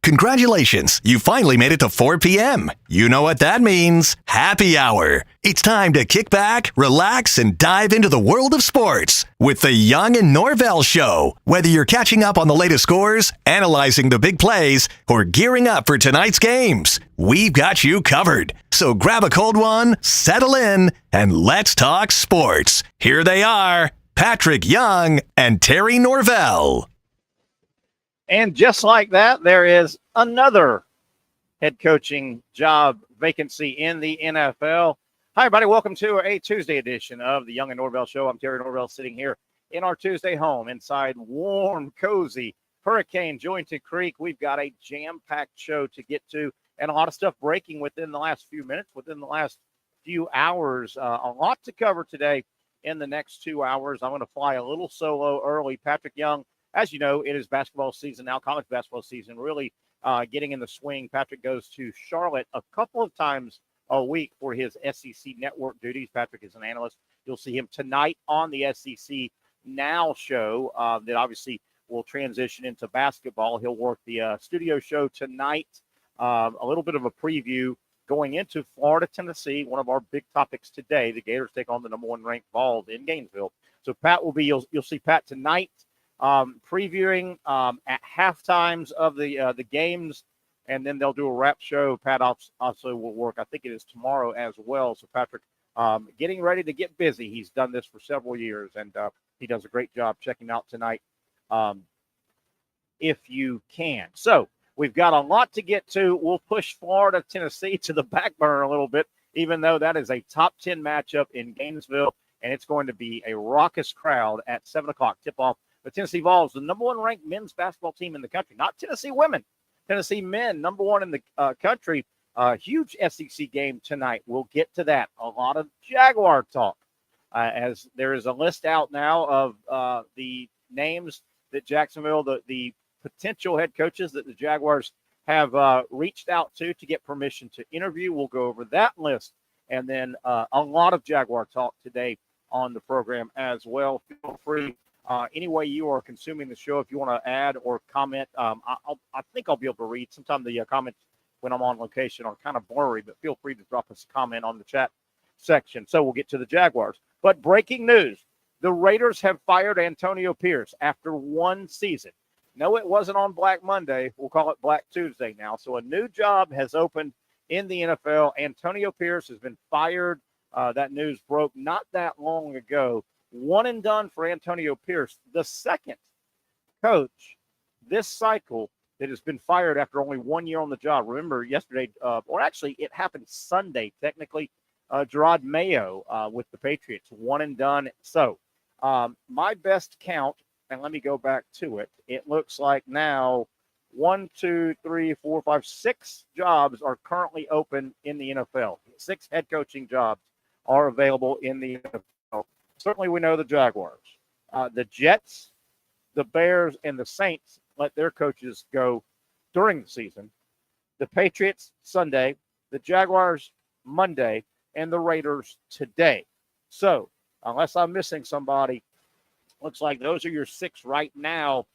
Congratulations, you finally made it to 4 p.m. You know what that means. Happy hour. It's time to kick back, relax, and dive into the world of sports with the Young and Norvelle Show. Whether you're catching up on the latest scores, analyzing the big plays, or gearing up for tonight's games, we've got you covered. So grab a cold one, settle in, and let's talk sports. Here they are, Patrick Young and Terry Norvelle. And just like that, there is another head coaching job vacancy in the NFL. Hi, everybody. Welcome to a Tuesday edition of the Young and Norvelle Show. I'm Terry Norvelle, sitting here in our Tuesday home inside warm, cozy Hurricane Jointed Creek. We've got a jam-packed show to get to and a lot of stuff breaking within the last few minutes, within the last few hours. A lot to cover today in the next 2 hours. I'm going to fly a little solo early. Patrick Young, as you know, it is basketball season now, college basketball season, really getting in the swing. Patrick goes to Charlotte a couple of times a week for his SEC network duties. Patrick is an analyst. You'll see him tonight on the SEC Now show that obviously will transition into basketball. He'll work the studio show tonight, a little bit of a preview going into Florida, Tennessee, one of our big topics today. The Gators take on the number one ranked Vols in Gainesville. So Pat will be, you'll see Pat tonight, previewing at half times of the games, and then they'll do a wrap show. Pat also will work, I think it is tomorrow as well. So Patrick getting ready to get busy. He's done this for several years, and he does a great job. Checking out tonight if you can. So we've got a lot to get to. We'll push Florida, Tennessee to the back burner a little bit, even though that is a top 10 matchup in Gainesville, and it's going to be a raucous crowd at 7 o'clock tip-off. The Tennessee Vols, the number one ranked men's basketball team in the country, not Tennessee women, Tennessee men, number one in the country. Huge SEC game tonight. We'll get to that. A lot of Jaguar talk as there is a list out now of the names that Jacksonville, the potential head coaches that the Jaguars have reached out to get permission to interview. We'll go over that list. And then a lot of Jaguar talk today on the program as well. Feel free. Any way you are consuming the show, if you want to add or comment, I think I'll be able to read. Sometimes the comments when I'm on location are kind of blurry, but feel free to drop us a comment on the chat section. So we'll get to the Jaguars. But breaking news, the Raiders have fired Antonio Pierce after one season. No, it wasn't on Black Monday. We'll call it Black Tuesday now. So a new job has opened in the NFL. Antonio Pierce has been fired. That news broke not that long ago. One and done for Antonio Pierce, the second coach this cycle that has been fired after only 1 year on the job. Remember yesterday, or actually it happened Sunday, technically, Gerard Mayo with the Patriots, one and done. So my best count, and let me go back to it. It looks like now 6 jobs are currently open in the NFL. 6 head coaching jobs are available in the NFL. Certainly we know the Jaguars. The Jets, the Bears, and the Saints let their coaches go during the season. The Patriots, Sunday. The Jaguars, Monday. And the Raiders, today. So, unless I'm missing somebody, looks like those are your 6 right now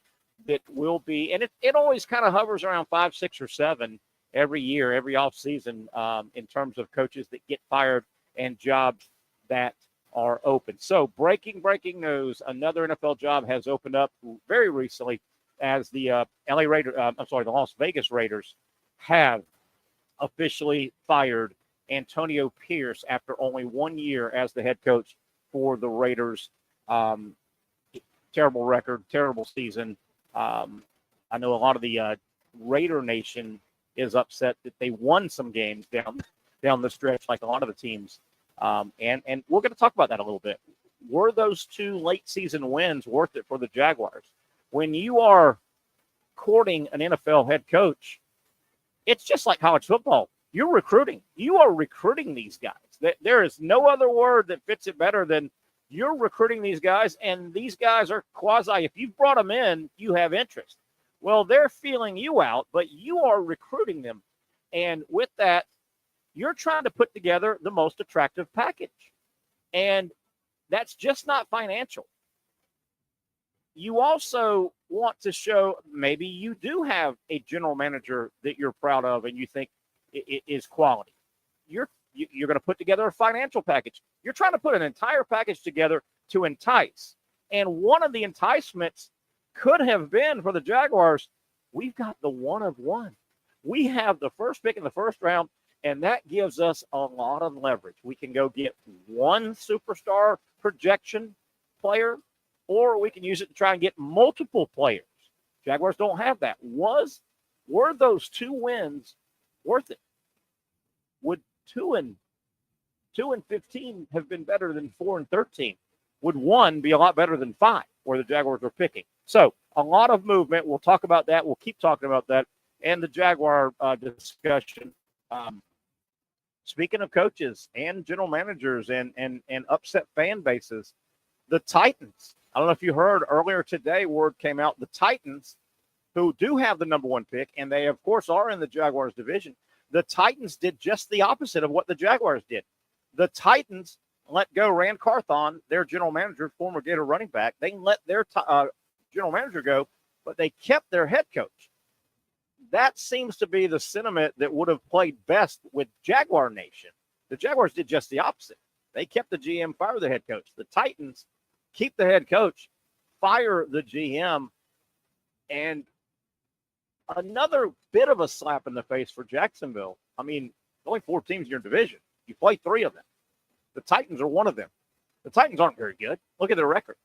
that will be. And it always kind of hovers around 5, 6, or 7 every year, every offseason in terms of coaches that get fired and jobs that are open. So breaking news, another NFL job has opened up very recently as the the Las Vegas Raiders have officially fired Antonio Pierce after only 1 year as the head coach for the Raiders. Terrible record, terrible season. I know a lot of the Raider Nation is upset that they won some games down the stretch, like a lot of the teams. And we're going to talk about that a little bit. Were those 2 late season wins worth it for the Jaguars? When you are courting an NFL head coach, it's just like college football. You're recruiting. You are recruiting these guys. There is no other word that fits it better than you're recruiting these guys, and these guys are quasi. If you've brought them in, you have interest. Well, they're feeling you out, but you are recruiting them. And with that, you're trying to put together the most attractive package. And that's just not financial. you also want to show maybe you do have a general manager that you're proud of and you think it is quality. You're going to put together a financial package. You're trying to put an entire package together to entice. And one of the enticements could have been for the Jaguars, we've got the one of one. We have the first pick in the first round, and that gives us a lot of leverage. We can go get one superstar projection player, or we can use it to try and get multiple players. Jaguars don't have that. Were those 2 wins worth it? Would 2-15 have been better than 4-13? Would 1 be a lot better than 5, where the Jaguars are picking? So a lot of movement. We'll talk about that. We'll keep talking about that and the Jaguar discussion. Speaking of coaches and general managers and upset fan bases, the Titans. I don't know if you heard earlier today, word came out, the Titans, who do have the number 1 pick, and they, of course, are in the Jaguars division. The Titans did just the opposite of what the Jaguars did. The Titans let go Rand Carthon, their general manager, former Gator running back. They let their general manager go, but they kept their head coach. That seems to be the sentiment that would have played best with Jaguar Nation. The Jaguars did just the opposite. They kept the GM, fire the head coach. The Titans keep the head coach, fire the GM, and another bit of a slap in the face for Jacksonville. I mean, only 4 teams in your division. You play 3 of them. The Titans are one of them. The Titans aren't very good. Look at their record.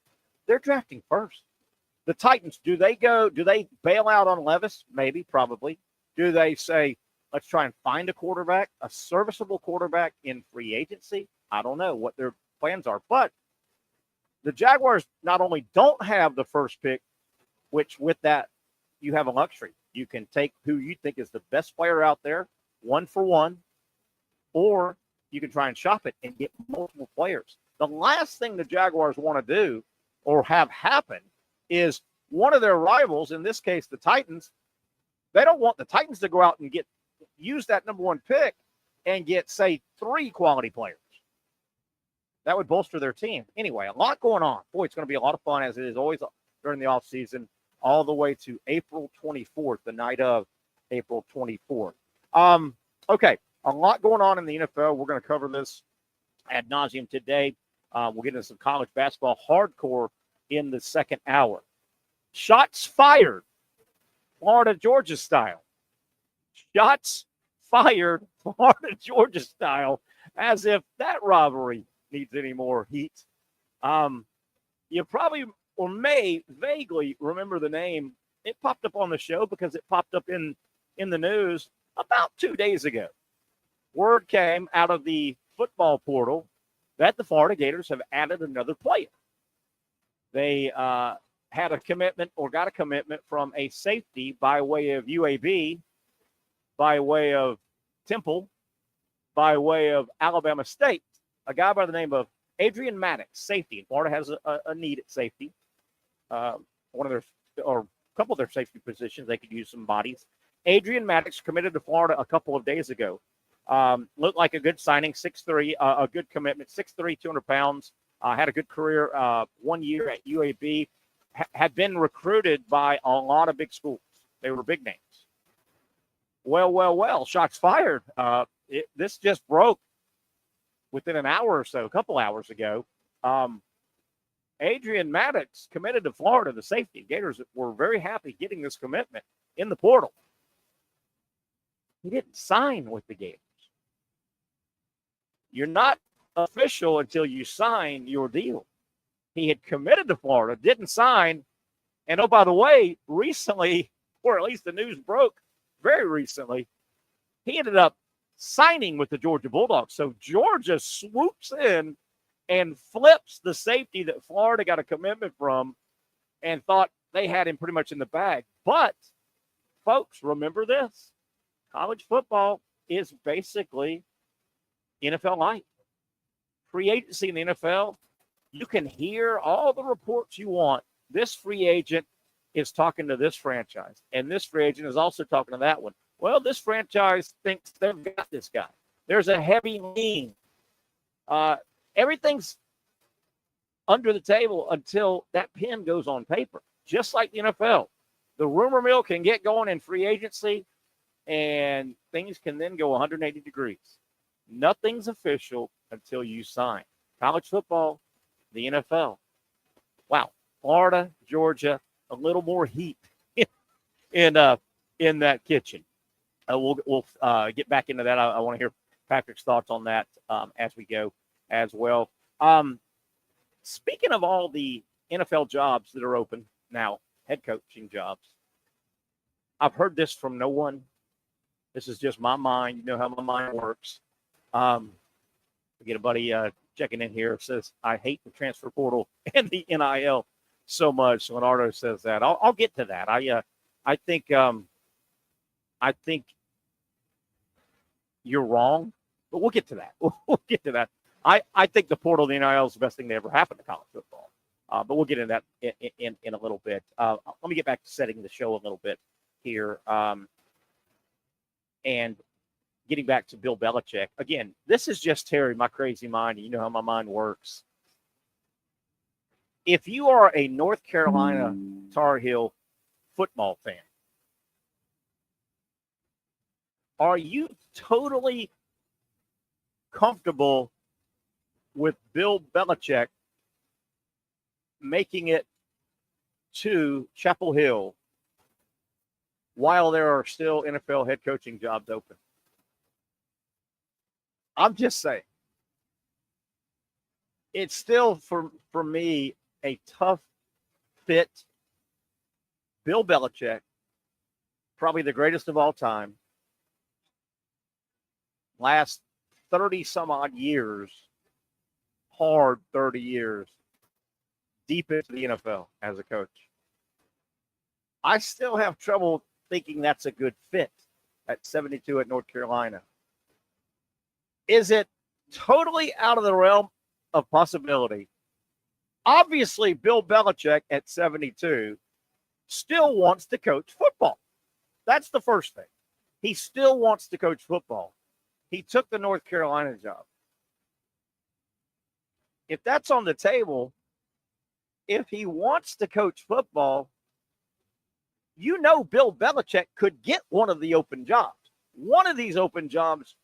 They're drafting first. The Titans, do they bail out on Levis? Maybe, probably. Do they say, let's try and find a quarterback, a serviceable quarterback in free agency? I don't know what their plans are. But the Jaguars not only don't have the first pick, which with that, you have a luxury. You can take who you think is the best player out there, 1 for 1, or you can try and shop it and get multiple players. The last thing the Jaguars want to do or have happen is one of their rivals, in this case the Titans, they don't want the Titans to go out and use that number 1 pick and get, say, 3 quality players. That would bolster their team. Anyway, a lot going on. Boy, it's going to be a lot of fun, as it is always during the offseason, all the way to April 24th, the night of April 24th. Okay, a lot going on in the NFL. We're going to cover this ad nauseum today. We'll get into some college basketball hardcore in the second hour. Shots fired, Florida, Georgia style. Shots fired, Florida, Georgia style, as if that rivalry needs any more heat. You probably or may vaguely remember the name. It popped up on the show because it popped up in the news about 2 days ago. Word came out of the football portal that the Florida Gators have added another player. They had a commitment or got a commitment from a safety by way of UAB, by way of Temple, by way of Alabama State, a guy by the name of Adrian Maddox, safety. Florida has a need at safety. One of their, or a couple of their safety positions, they could use some bodies. Adrian Maddox committed to Florida a couple of days ago. Looked like a good signing, 6'3", a good commitment, 6'3", 200 pounds. Had a good career 1 year at UAB. Had been recruited by a lot of big schools. They were big names. Well, shots fired. This just broke within an hour or so, a couple hours ago. Adrian Maddox committed to Florida, the safety. Gators were very happy getting this commitment in the portal. He didn't sign with the Gators. You're not official until you sign your deal. He had committed to Florida, didn't sign, and oh, by the way, recently, or at least the news broke very recently, he ended up signing with the Georgia Bulldogs. So Georgia swoops in and flips the safety that Florida got a commitment from and thought they had him pretty much in the bag. But, folks, remember this. College football is basically NFL light. Free agency in the NFL, you can hear all the reports you want. This free agent is talking to this franchise, and this free agent is also talking to that one. Well, this franchise thinks they've got this guy. There's a heavy lean. Everything's under the table until that pen goes on paper, just like the NFL. The rumor mill can get going in free agency, and things can then go 180 degrees. Nothing's official until you sign. College football, the NFL. Wow. Florida, Georgia, a little more heat in that kitchen. We'll get back into that. I want to hear Patrick's thoughts on that as we go as well. Speaking of all the NFL jobs that are open now, head coaching jobs, I've heard this from no one. This is just my mind. You know how my mind works. We get a buddy checking in here, says, I hate the transfer portal and the NIL so much. Leonardo says that. I'll get to that. I think you're wrong, but we'll get to that. We'll get to that. I think the portal of the NIL is the best thing that ever happened to college football. But we'll get into that in a little bit. Let me get back to setting the show a little bit here. And getting back to Bill Belichick. Again, this is just Terry, my crazy mind. You know how my mind works. If you are a North Carolina Tar Heel football fan, are you totally comfortable with Bill Belichick making it to Chapel Hill while there are still NFL head coaching jobs open? I'm just saying. It's still, for me, a tough fit. Bill Belichick, probably the greatest of all time, last 30-some-odd years, hard 30 years, deep into the NFL as a coach. I still have trouble thinking that's a good fit at 72 at North Carolina. Is it totally out of the realm of possibility? Obviously, Bill Belichick at 72 still wants to coach football. That's the first thing. He still wants to coach football. He took the North Carolina job. If that's on the table, if he wants to coach football, you know Bill Belichick could get one of the open jobs. One of these open jobs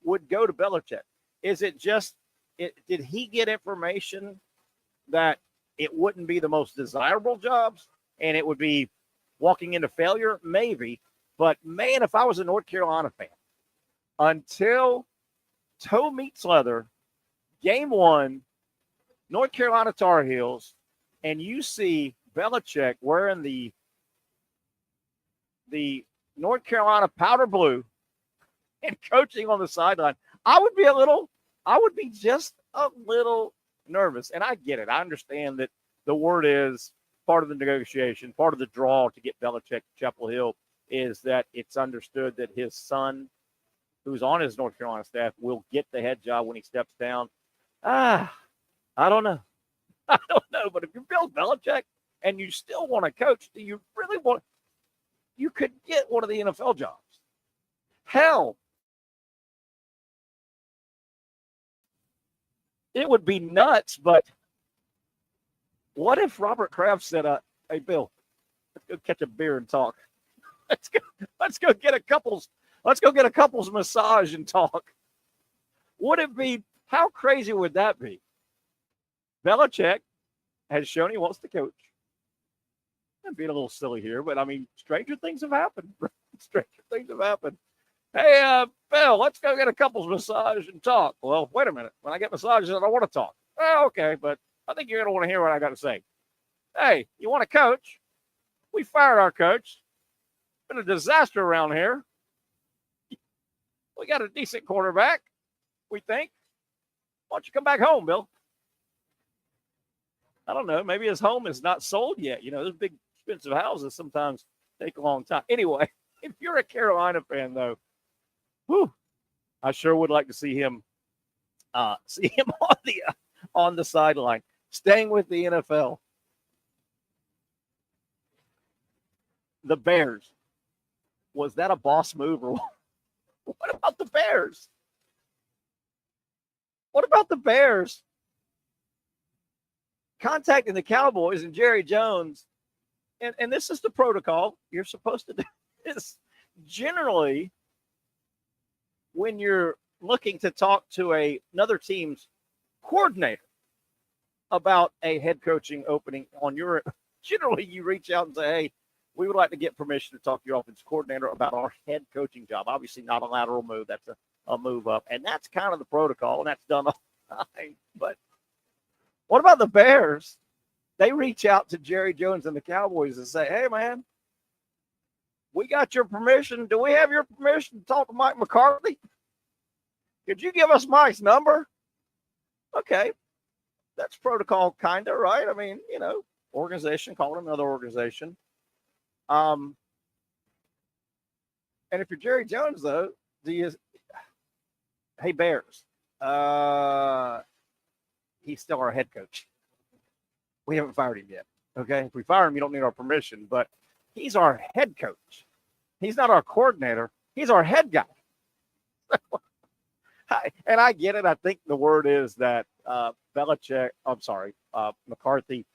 would go to Belichick. Is it just, did he get information that it wouldn't be the most desirable jobs and it would be walking into failure? Maybe. But, man, if I was a North Carolina fan, until toe meets leather, game one, North Carolina Tar Heels, and you see Belichick wearing the North Carolina powder blue and coaching on the sideline, I would be just a little nervous. And I get it. I understand that the word is part of the negotiation, part of the draw to get Belichick to Chapel Hill is that it's understood that his son, who's on his North Carolina staff, will get the head job when he steps down. I don't know. I don't know. But if you're Bill Belichick and you still want to coach, do you really want – you could get one of the NFL jobs. Hell, it would be nuts, but what if Robert Kraft said, hey, Bill, let's go catch a beer and talk. Let's go get a couples massage and talk. Would it be, how crazy would that be? Belichick has shown he wants to coach. I'm being a little silly here, but I mean, stranger things have happened. Stranger things have happened. Hey, Bill, let's go get a couples massage and talk. Well, wait a minute. When I get massages, I don't want to talk. Well, okay, but I think you're going to want to hear what I got to say. Hey, you want to coach? We fired our coach. Been a disaster around here. We got a decent quarterback, we think. Why don't you come back home, Bill? I don't know. Maybe his home is not sold yet. You know, those big expensive houses sometimes take a long time. Anyway, if you're a Carolina fan, though, I sure would like to see him on the sideline. Staying with the NFL. The Bears. Was that a boss move or what about the Bears? What about the Bears contacting the Cowboys and Jerry Jones, and this is the protocol you're supposed to do this generally when you're looking to talk to another team's coordinator about a head coaching opening on your, generally you reach out and say, hey, we would like to get permission to talk to your offensive coordinator about our head coaching job. Obviously not a lateral move. That's a move up. And that's kind of the protocol, and that's done all the time. But what about the Bears? They reach out to Jerry Jones and the Cowboys and say, hey, man, we got your permission. Do we have your permission to talk to Mike McCarthy? Could you give us Mike's number? Okay. That's protocol, kind of, right? I mean, organization calling another organization. And if you're Jerry Jones, though, hey, Bears, he's still our head coach. We haven't fired him yet. Okay. If we fire him, you don't need our permission, but he's our head coach. He's not our coordinator. He's our head guy. And I get it. I think the word is that McCarthy,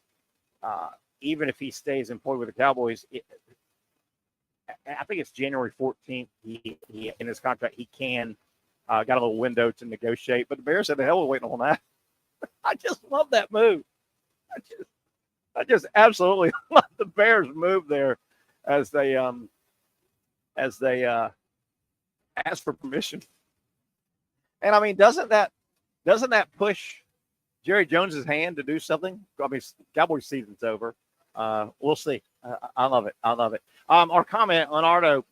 even if he stays employed with the Cowboys, I think it's January 14th. He in his contract, he can got a little window to negotiate. But the Bears said, the hell, we're waiting on that. I just love that move. I just absolutely love the Bears move there as they ask for permission. And I mean, doesn't that push Jerry Jones's hand to do something? I mean, Cowboys season's over. We'll see. I love it. I love it. Our comment, Leonardo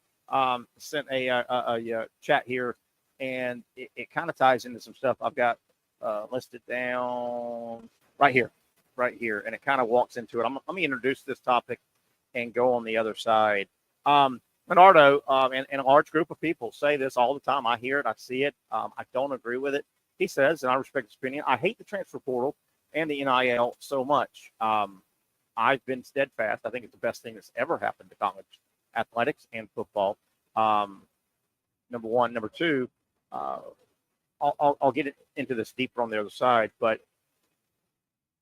sent a chat here, and it kind of ties into some stuff I've got listed down right here, and it kind of walks into it. Let me introduce this topic and go on the other side. Leonardo and a large group of people say this all the time. I hear it. I see it. I don't agree with it. He says, and I respect his opinion, I hate the transfer portal and the NIL so much. I've been steadfast. I think it's the best thing that's ever happened to college athletics and football. Number one. Number two, I'll get into this deeper on the other side, but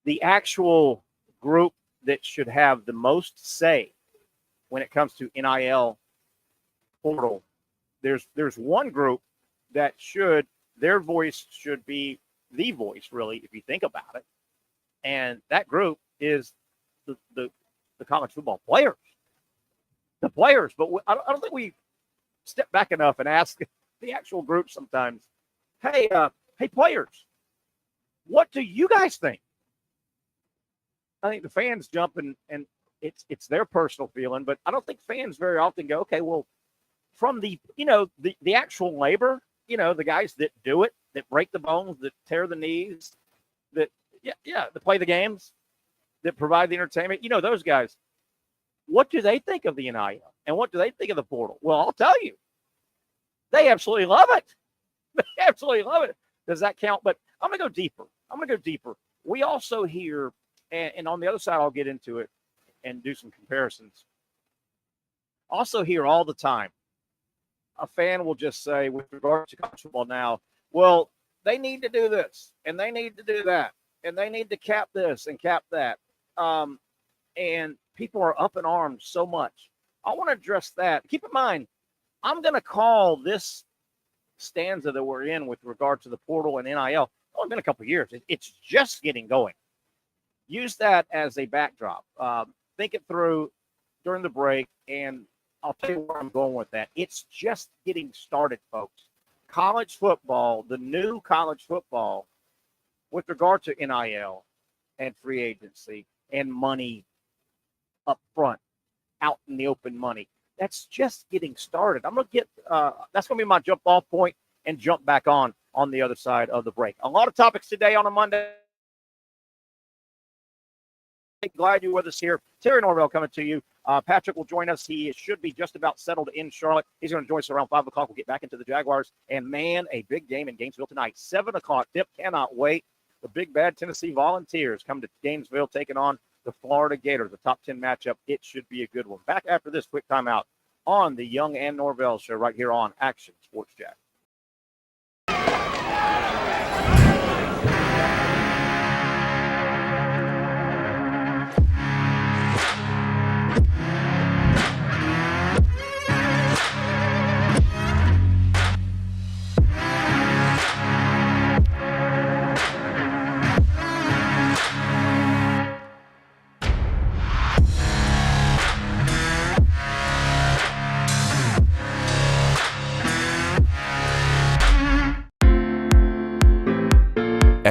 the actual group that should have the most say when it comes to NIL portal, there's one group that their voice should be the voice, really, if you think about it. And that group is the college football players. The players. But I don't think we step back enough and ask the actual group sometimes, hey, players, what do you guys think? I think the fans jump and it's their personal feeling, but I don't think fans very often go, okay, well, from the actual labor, the guys that do it, that break the bones, that tear the knees, that play the games, that provide the entertainment, those guys, what do they think of the NIL? And what do they think of the portal? Well, I'll tell you, they absolutely love it. They absolutely love it. Does that count? But I'm going to go deeper. We also hear, and on the other side, I'll get into it and do some comparisons. Also hear all the time, a fan will just say, with regard to college football now, well, they need to do this, and they need to do that, and they need to cap this and cap that. And people are up in arms so much. I want to address that. Keep in mind, I'm going to call this stanza that we're in with regard to the portal and NIL, only been a couple of years. It's just getting going. Use that as a backdrop. Think it through during the break, and I'll tell you where I'm going with that. It's just getting started, folks. College football, the new college football, with regard to NIL and free agency and money up front, out in the open money, that's just getting started. I'm going to get that's going to be my jump off point and jump back on the other side of the break. A lot of topics today on a Monday. Glad you're with us here. Terry Norvelle coming to you. Patrick will join us. He should be just about settled in Charlotte. He's going to join us around 5 o'clock. We'll get back into the Jaguars. And, man, a big game in Gainesville tonight. 7 o'clock. Tip cannot wait. The big bad Tennessee Volunteers come to Gainesville taking on the Florida Gators, a top 10 matchup. It should be a good one. Back after this quick timeout on the Young and Norvelle Show right here on Action Sports Jack.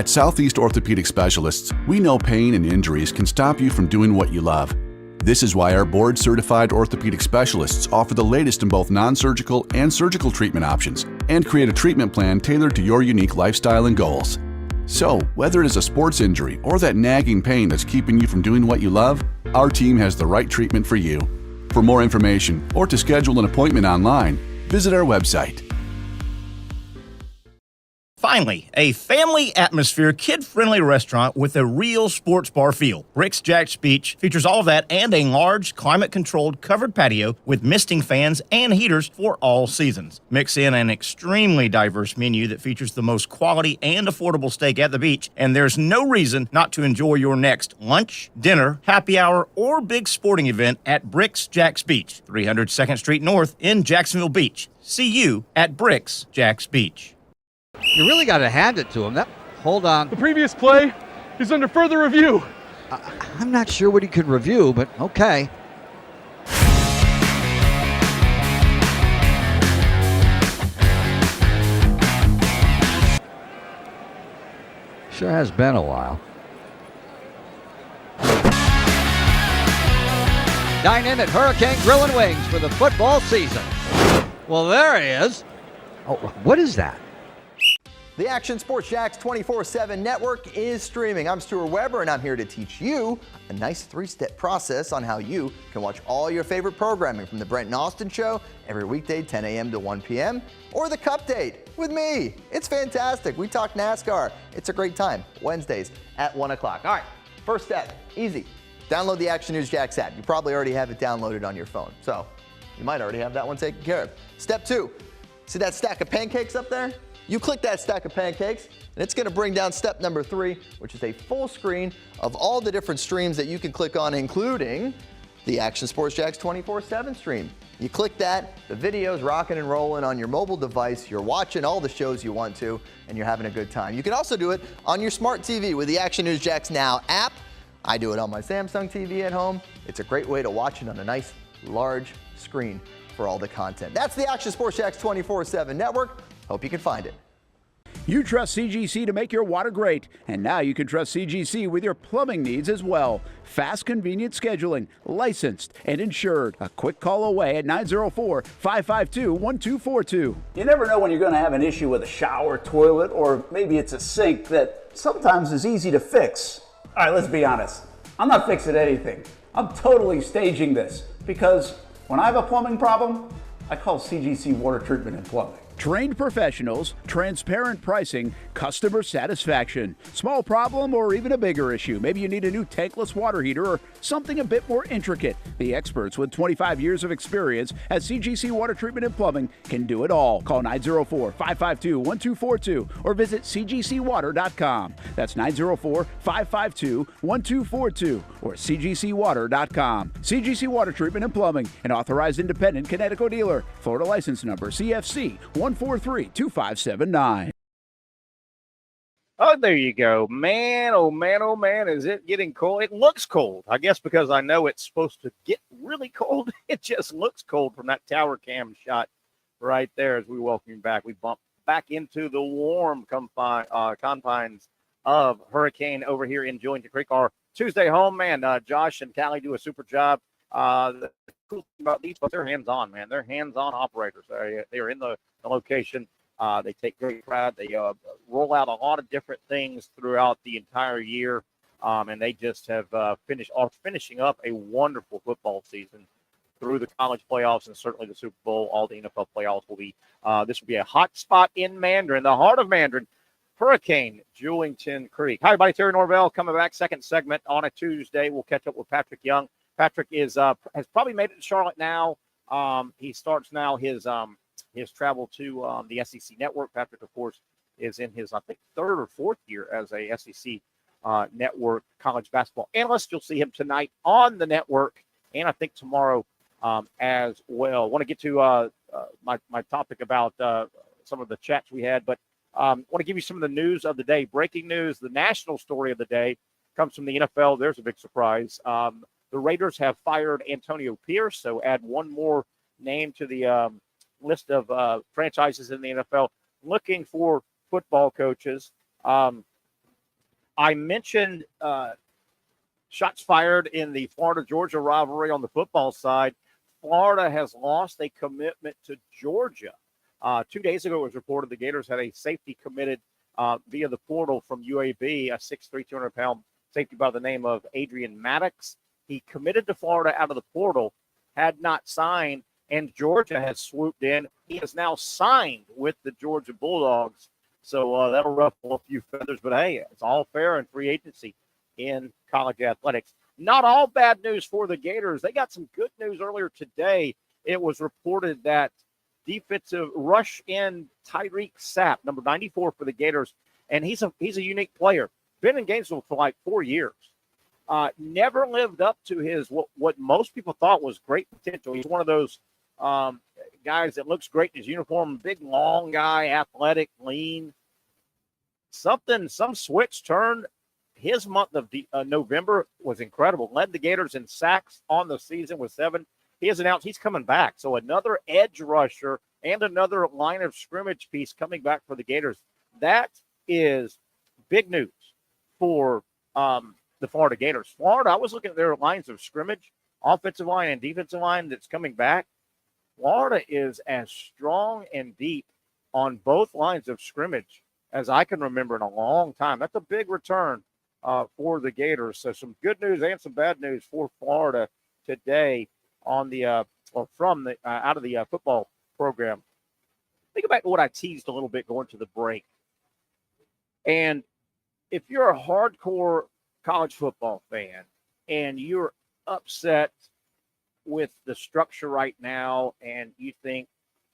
At Southeast Orthopedic Specialists, we know pain and injuries can stop you from doing what you love. This is why our board-certified orthopedic specialists offer the latest in both non-surgical and surgical treatment options and create a treatment plan tailored to your unique lifestyle and goals. So, whether it is a sports injury or that nagging pain that's keeping you from doing what you love, our team has the right treatment for you. For more information or to schedule an appointment online, visit our website. Finally, a family atmosphere, kid-friendly restaurant with a real sports bar feel. Bricks Jack's Beach features all of that and a large, climate-controlled covered patio with misting fans and heaters for all seasons. Mix in an extremely diverse menu that features the most quality and affordable steak at the beach, and there's no reason not to enjoy your next lunch, dinner, happy hour, or big sporting event at Bricks Jack's Beach, 300 2nd Street North in Jacksonville Beach. See you at Bricks Jack's Beach. You really got to hand it to him. Hold on. The previous play is under further review. I'm not sure what he could review, but okay. Sure has been a while. Dynamic Hurricane Grill and Wings for the football season. Well, there he is. Oh, what is that? The Action Sports Jax 24/7 network is streaming. I'm Stuart Weber, and I'm here to teach you a nice three-step process on how you can watch all your favorite programming from the Brent and Austin Show every weekday 10 a.m. to 1 p.m. or the Cup Date with me. It's fantastic. We talk NASCAR. It's a great time. Wednesdays at 1 o'clock. All right, first step, easy. Download the Action News Jax app. You probably already have it downloaded on your phone, so you might already have that one taken care of. Step 2, see that stack of pancakes up there? You click that stack of pancakes, and it's going to bring down step number 3, which is a full screen of all the different streams that you can click on, including the Action Sports Jax 24/7 stream. You click that, the video's rocking and rolling on your mobile device. You're watching all the shows you want to, and you're having a good time. You can also do it on your smart TV with the Action News Jax Now app. I do it on my Samsung TV at home. It's a great way to watch it on a nice, large screen for all the content. That's the Action Sports Jax 24/7 network. Hope you can find it. You trust CGC to make your water great, and now you can trust CGC with your plumbing needs as well. Fast, convenient scheduling, licensed and insured. A quick call away at 904-552-1242. You never know when you're going to have an issue with a shower, toilet, or maybe it's a sink that sometimes is easy to fix. All right, let's be honest. I'm not fixing anything. I'm totally staging this because when I have a plumbing problem, I call CGC Water Treatment and Plumbing. Trained professionals, transparent pricing, customer satisfaction. Small problem or even a bigger issue. Maybe you need a new tankless water heater or something a bit more intricate. The experts with 25 years of experience at CGC Water Treatment and Plumbing can do it all. Call 904-552-1242 or visit cgcwater.com. That's 904-552-1242 or cgcwater.com. CGC Water Treatment and Plumbing, an authorized independent Connecticut dealer. Florida license number CFC 1432579. Oh, there you go. Man, oh man, oh man, is it getting cold? It looks cold. I guess because I know it's supposed to get really cold. It just looks cold from that tower cam shot right there as we welcome you back. We bump back into the warm confines of Hurricane over here in Jointon Creek. Our Tuesday home, man, Josh and Callie do a super job. The cool thing about these folks, they're hands-on, man. They're hands-on operators. They are in the location. They take great pride. They roll out a lot of different things throughout the entire year, and they just have finishing up a wonderful football season through the college playoffs and certainly the Super Bowl. All the NFL playoffs will be. This will be a hot spot in Mandarin, the heart of Mandarin. Hurricane Jointon Creek. Hi, everybody. Terry Norvelle coming back. Second segment on a Tuesday. We'll catch up with Patrick Young. Patrick has probably made it to Charlotte now. He starts now his travel to the SEC network. Patrick, of course, is in his, I think, 3rd or 4th year as a SEC network college basketball analyst. You'll see him tonight on the network, and I think tomorrow as well. I want to get to my topic about some of the chats we had, but I want to give you some of the news of the day. Breaking news, the national story of the day comes from the NFL. There's a big surprise. The Raiders have fired Antonio Pierce, so add one more name to the list of franchises in the NFL looking for football coaches. I mentioned shots fired in the Florida-Georgia rivalry on the football side. Florida has lost a commitment to Georgia. 2 days ago, it was reported the Gators had a safety committed via the portal from UAB, a 6'3", 200-pound safety by the name of Adrian Maddox. He committed to Florida out of the portal, had not signed, and Georgia has swooped in. He is now signed with the Georgia Bulldogs. So that'll ruffle a few feathers. But, hey, it's all fair in free agency in college athletics. Not all bad news for the Gators. They got some good news earlier today. It was reported that defensive rush in Tyreek Sapp, number 94 for the Gators, and he's a unique player. Been in Gainesville for like 4 years. Never lived up to his what most people thought was great potential. He's one of those guys that looks great in his uniform, big, long guy, athletic, lean. Some switch turned. His month of November was incredible. Led the Gators in sacks on the season with 7. He has announced he's coming back. So another edge rusher and another line of scrimmage piece coming back for the Gators. That is big news for the Florida Gators. Florida, I was looking at their lines of scrimmage, offensive line and defensive line that's coming back. Florida is as strong and deep on both lines of scrimmage as I can remember in a long time. That's a big return for the Gators. So some good news and some bad news for Florida today on the out of the football program. Think back to what I teased a little bit going to the break. And if you're a hardcore college football fan and you're upset with the structure right now and you think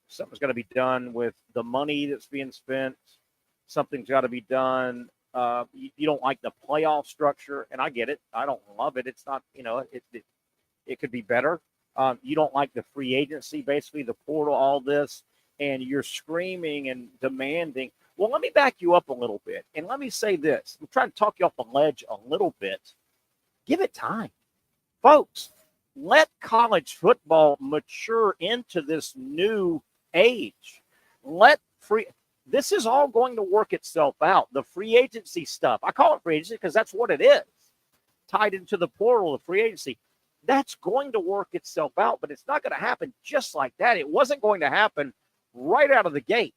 something's got to be done with the money that's being spent, something's got to be done. You don't like the playoff structure, and I get it. I don't love it. It's not, it could be better. You don't like the free agency, basically the portal, all this, and you're screaming and demanding. Well, let me back you up a little bit, and let me say this. I'm trying to talk you off the ledge a little bit. Give it time. Folks, let college football mature into this new age. This is all going to work itself out. The free agency stuff, I call it free agency because that's what it is, tied into the portal, the free agency. That's going to work itself out, but it's not going to happen just like that. It wasn't going to happen right out of the gate.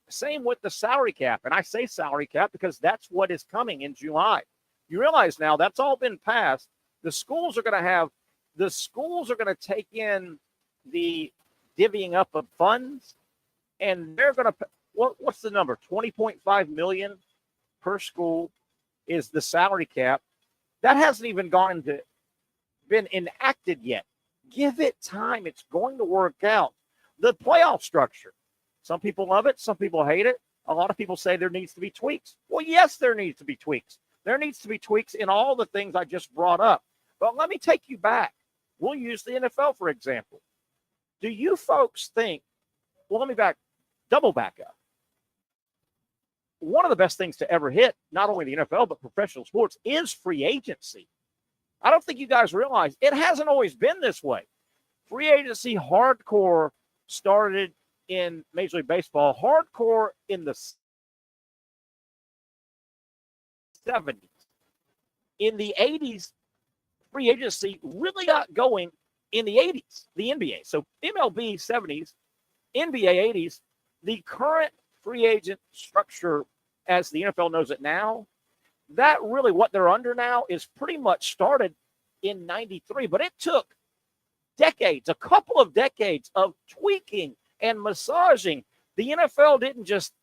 Same with the salary cap. And I say salary cap because that's what is coming in July. You realize now that's all been passed. The schools are going to take in the divvying up of funds, and they're going to, what's the number? $20.5 million per school is the salary cap. That hasn't even been enacted yet. Give it time. It's going to work out. The playoff structure. Some people love it. Some people hate it. A lot of people say there needs to be tweaks. Well, yes, there needs to be tweaks. There needs to be tweaks in all the things I just brought up. But let me take you back. We'll use the NFL, for example. Do you folks think, let me double back up. One of the best things to ever hit, not only the NFL, but professional sports, is free agency. I don't think you guys realize it hasn't always been this way. Free agency hardcore started in Major League Baseball, hardcore in the 70s. In the 80s, free agency really got going in the 80s, the NBA. So MLB 70s, NBA 80s, the current free agent structure as the NFL knows it now, that really what they're under now is pretty much started in 93. But it took decades, a couple of decades of tweaking and massaging. The NFL didn't just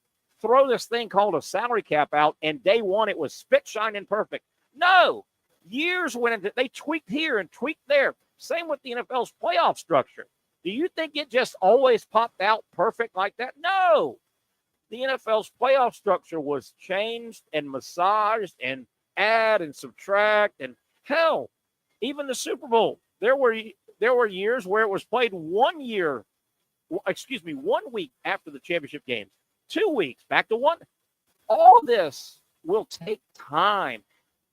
throw this thing called a salary cap out and day one it was spit shining perfect. No, years went into, they tweaked here and tweaked there. Same with the NFL's playoff structure. Do you think it just always popped out perfect like that? No. The NFL's playoff structure was changed and massaged and add and subtract. And hell, even the Super Bowl, there were years where it was played 1 week after the championship games, 2 weeks, back to one. All this will take time.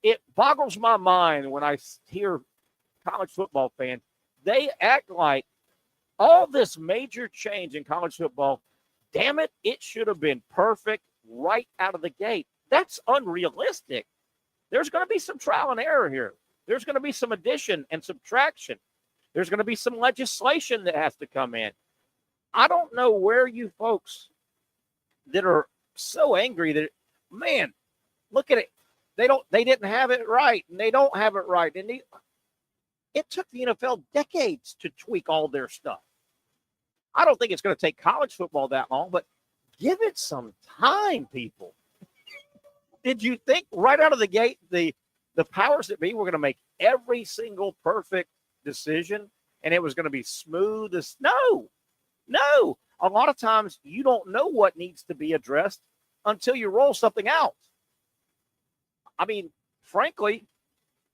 It boggles my mind when I hear college football fans. They act like all this major change in college football, damn it, it should have been perfect right out of the gate. That's unrealistic. There's going to be some trial and error here. There's going to be some addition and subtraction. There's going to be some legislation that has to come in. I don't know where you folks that are so angry that, man, look at it. They didn't have it right, and they don't have it right. And it took the NFL decades to tweak all their stuff. I don't think it's going to take college football that long, but give it some time, people. Did you think right out of the gate the powers that be were going to make every single perfect decision and it was going to be smooth as no. A lot of times you don't know what needs to be addressed until you roll something out. I mean, frankly,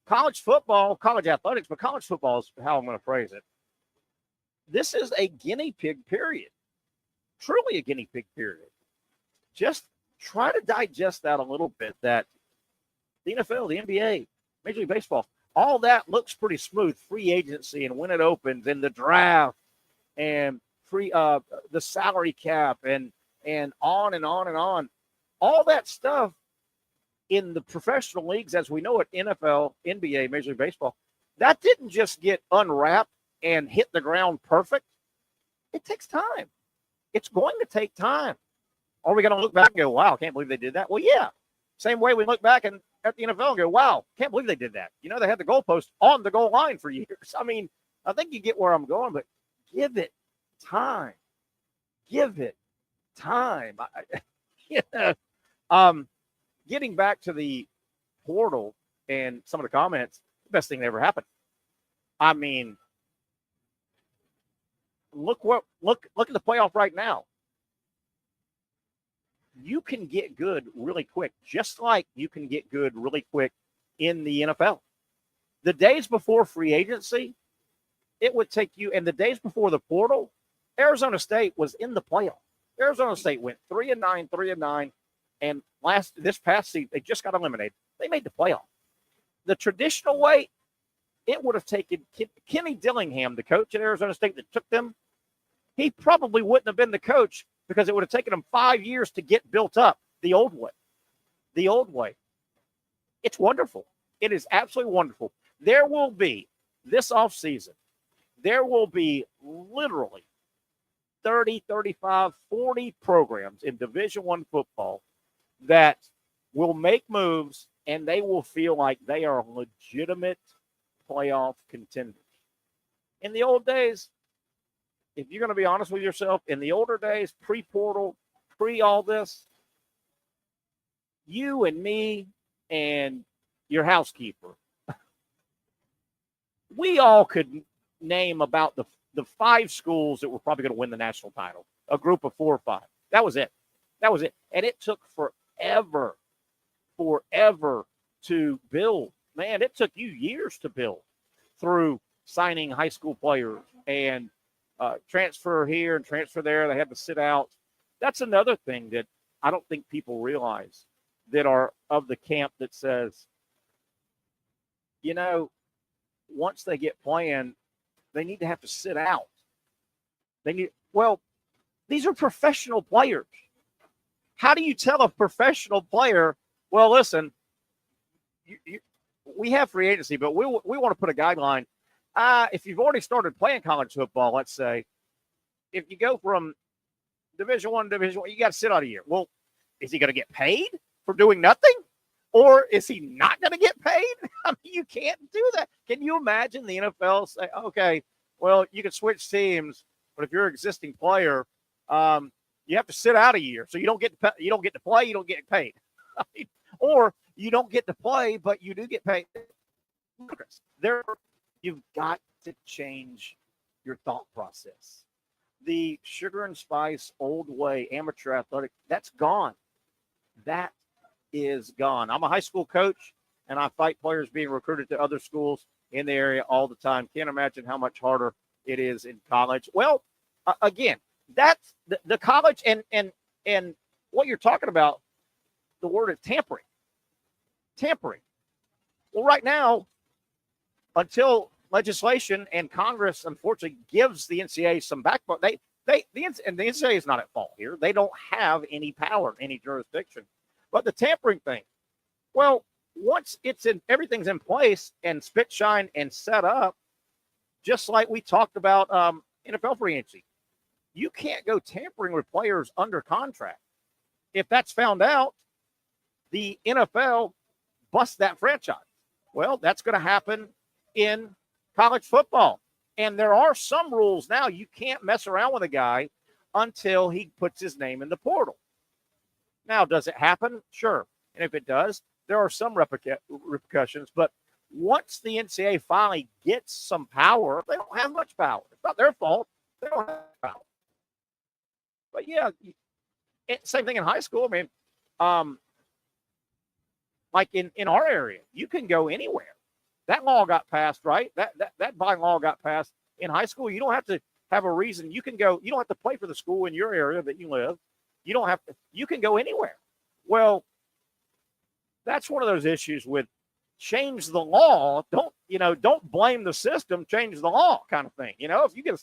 college football, college athletics, but college football is how I'm going to phrase it. This is a guinea pig period. Truly a guinea pig period. Just try to digest that a little bit, that the NFL, the NBA, Major League Baseball, all that looks pretty smooth. Free agency and when it opens and the draft and the salary cap and on and on and on. All that stuff in the professional leagues as we know it, NFL, NBA, Major League Baseball, that didn't just get unwrapped and hit the ground perfect. It takes time. It's going to take time. Are we going to look back and go, wow, can't believe they did that? Well, yeah. Same way we look back at the NFL and go, wow, can't believe they did that. You know, they had the goalpost on the goal line for years. I mean, I think you get where I'm going, but give it time. Give it time. Getting back to the portal and some of the comments, the best thing that ever happened. I mean, look at the playoff right now. You can get good really quick, just like you can get good really quick in the NFL. The days before free agency, it would take you, and the days before the portal, Arizona State was in the playoff. Arizona State went 3-9, and this past season, they just got eliminated. They made the playoff. The traditional way, it would have taken Kenny Dillingham, the coach at Arizona State that took them. He probably wouldn't have been the coach because it would have taken him 5 years to get built up the old way. The old way. It's wonderful. It is absolutely wonderful. There will be, this offseason, there will be literally 30, 35, 40 programs in Division I football that will make moves and they will feel like they are legitimate playoff contenders. In the old days, if you're going to be honest with yourself, in the older days, pre-portal, pre-all this, you and me and your housekeeper, we all could name about the 5 schools that were probably going to win the national title, a group of 4 or 5. That was it. And it took forever to build. Man, it took you years to build through signing high school players and transfer here and transfer there. They had to sit out. That's another thing that I don't think people realize that are of the camp that says, you know, once they get playing, they need to have to sit out. These are professional players. How do you tell a professional player, well, listen, we have free agency, but we want to put a guideline. If you've already started playing college football, let's say, if you go from Division I to Division I, you got to sit out a year. Well, is he going to get paid for doing nothing? Or is he not going to get paid? I mean, you can't do that. Can you imagine the NFL say, okay, well, you can switch teams, but if you're an existing player, you have to sit out a year. So you don't get to play, you don't get paid. I mean, or you don't get to play, but you do get paid. You've got to change your thought process. The sugar and spice old way, amateur athletic, that's gone. That is gone. I'm a high school coach, and I fight players being recruited to other schools in the area all the time. Can't imagine how much harder it is in college. Well, again, that's the college and what you're talking about, the word is tampering. Tampering. Well, right now, until legislation and Congress, unfortunately, gives the NCAA some backbone, the NCAA is not at fault here. They don't have any power, any jurisdiction. But the tampering thing, well, once everything's in place and spit shine and set up, just like we talked about NFL free agency, you can't go tampering with players under contract. If that's found out, the NFL busts that franchise. Well, that's going to happen in college football. And there are some rules now. You can't mess around with a guy until he puts his name in the portal. Now, does it happen? Sure. And if it does, there are some repercussions. But once the NCAA finally gets some power, they don't have much power. It's not their fault. They don't have power. But yeah, same thing in high school. I mean, like in our area, you can go anywhere. That law got passed, right? That bylaw got passed in high school. You don't have to have a reason. You can go. You don't have to play for the school in your area that you live. You don't have to. You can go anywhere. Well, that's one of those issues with change the law. Don't blame the system. Change the law, kind of thing. If you get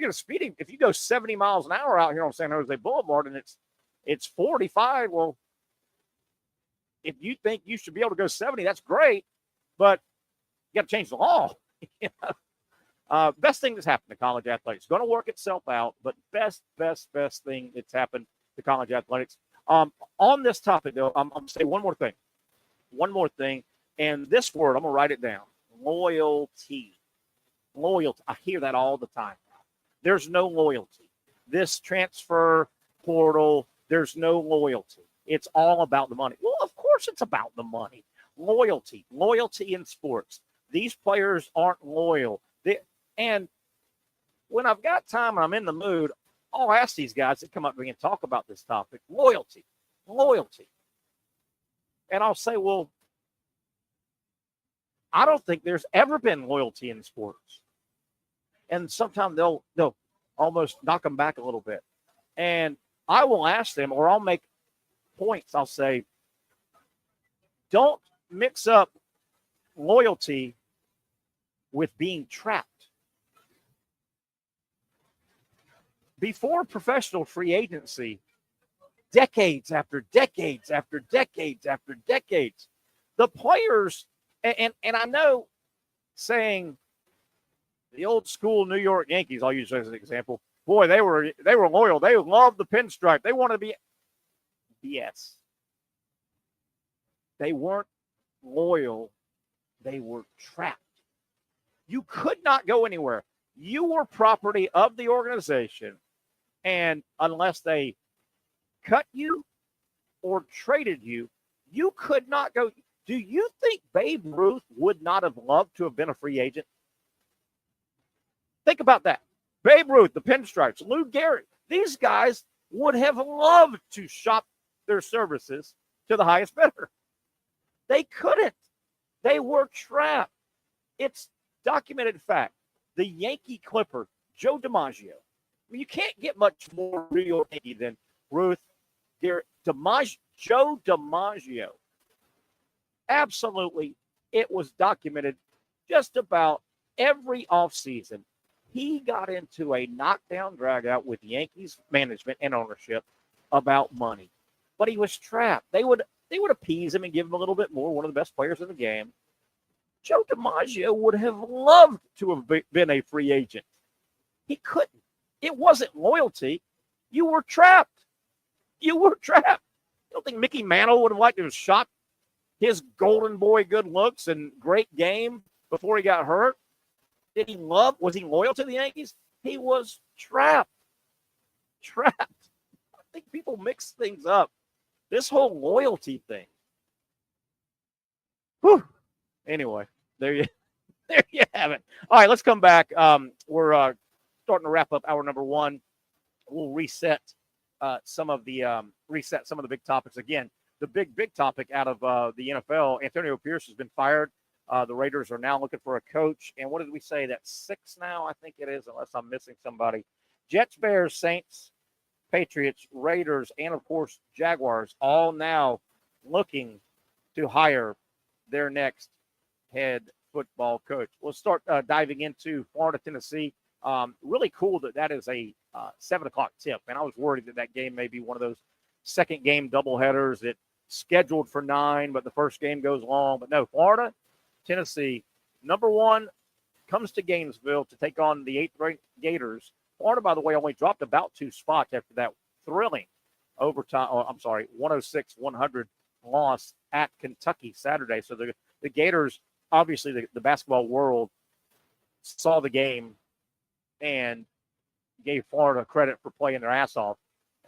a speeding, if you go 70 miles an hour out here on San Jose Boulevard and it's 45, well, if you think you should be able to go 70, that's great, but you got to change the law. Best thing that's happened to college athletics. Going to work itself out, but best thing that's happened to college athletics. On this topic, though, I'm going to say one more thing. One more thing, and this word, I'm going to write it down. Loyalty. Loyalty. I hear that all the time. There's no loyalty. This transfer portal, there's no loyalty. It's all about the money. Well, of course it's about the money. Loyalty in sports. These players aren't loyal. And when I've got time and I'm in the mood, I'll ask these guys that come up to me and talk about this topic. Loyalty. And I'll say, well, I don't think there's ever been loyalty in sports. And sometimes they'll almost knock them back a little bit. And I will ask them, or I'll make points. I'll say, don't mix up loyalty with being trapped. Before professional free agency, decades after decades after decades after decades, the players, and I know saying the old school New York Yankees, I'll use as an example, boy, they were loyal. They loved the pinstripe. They wanted to be BS. They weren't loyal. They were trapped. You could not go anywhere. You were property of the organization, and unless they cut you or traded you, you could not go. Do you think Babe Ruth would not have loved to have been a free agent? Think about that. Babe Ruth, the Pinstripes, Lou Gehrig, these guys would have loved to shop their services to the highest bidder. They couldn't. They were trapped. It's documented fact. The Yankee Clipper, Joe DiMaggio. You can't get much more real Yankee than Ruth Gehrig. Joe DiMaggio. Absolutely. It was documented just about every offseason. He got into a knockdown drag-out with Yankees management and ownership about money. But he was trapped. They would appease him and give him a little bit more, one of the best players in the game. Joe DiMaggio would have loved to have been a free agent. He couldn't. It wasn't loyalty. You were trapped. You were trapped. You don't think Mickey Mantle would have liked to have shot his golden boy good looks and great game before he got hurt? Was he loyal to the Yankees? He was trapped. I think people mix things up. This whole loyalty thing. Whew. Anyway, there you have it. All right, let's come back. We're starting to wrap up hour number one. We'll reset some of the big topics again. The big topic out of the NFL. Antonio Pierce has been fired. The Raiders are now looking for a coach. And what did we say? That's 6 now, I think it is, unless I'm missing somebody. Jets, Bears, Saints, Patriots, Raiders, and, of course, Jaguars all now looking to hire their next head football coach. We'll start diving into Florida, Tennessee. Really cool that is a 7 o'clock tip. And I was worried that game may be one of those second game doubleheaders that scheduled for 9, but the first game goes long. But no, Florida, Tennessee, number 1 comes to Gainesville to take on the 8th-ranked Gators. Florida, by the way, only dropped about 2 spots after that thrilling overtime. 106-100 loss at Kentucky Saturday. So the Gators, obviously the basketball world saw the game and gave Florida credit for playing their ass off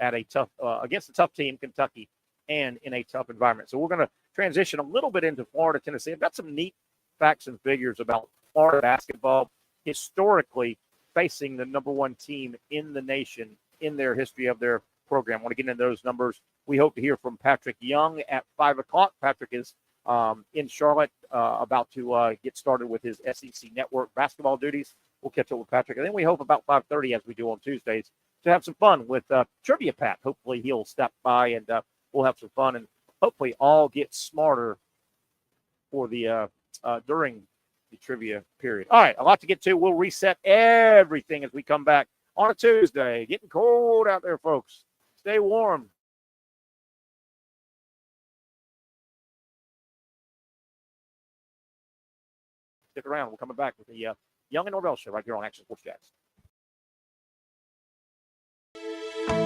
at a tough against a tough team, Kentucky, and in a tough environment. So we're going to transition a little bit into Florida, Tennessee. I've got some neat facts and figures about Florida basketball historically facing the number 1 team in the nation in their history of their program. I want to get into those numbers. We hope to hear from Patrick Young at 5 o'clock. Patrick is in Charlotte, about to get started with his SEC Network basketball duties. We'll catch up with Patrick. And then we hope about 5:30, as we do on Tuesdays, to have some fun with Trivia Pat. Hopefully he'll step by and we'll have some fun and hopefully all get smarter for the during the trivia period. All right, a lot to get to. We'll reset everything as we come back on a Tuesday. Getting cold out there, folks. Stay warm. Stick around. We're coming back with the Young and Norvelle show right here on Action Sports Jacks.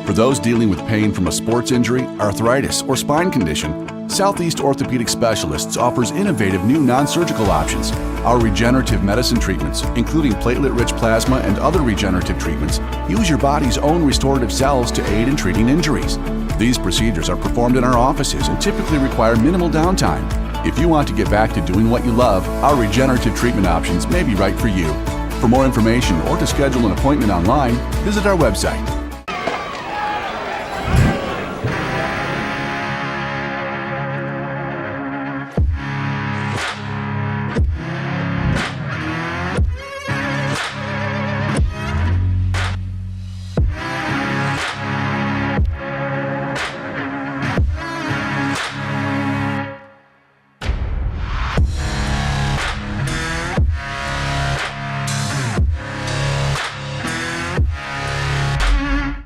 For those dealing with pain from a sports injury, arthritis, or spine condition, Southeast Orthopedic Specialists offers innovative new non-surgical options. Our regenerative medicine treatments, including platelet-rich plasma and other regenerative treatments, use your body's own restorative cells to aid in treating injuries. These procedures are performed in our offices and typically require minimal downtime. If you want to get back to doing what you love, our regenerative treatment options may be right for you. For more information or to schedule an appointment online, visit our website.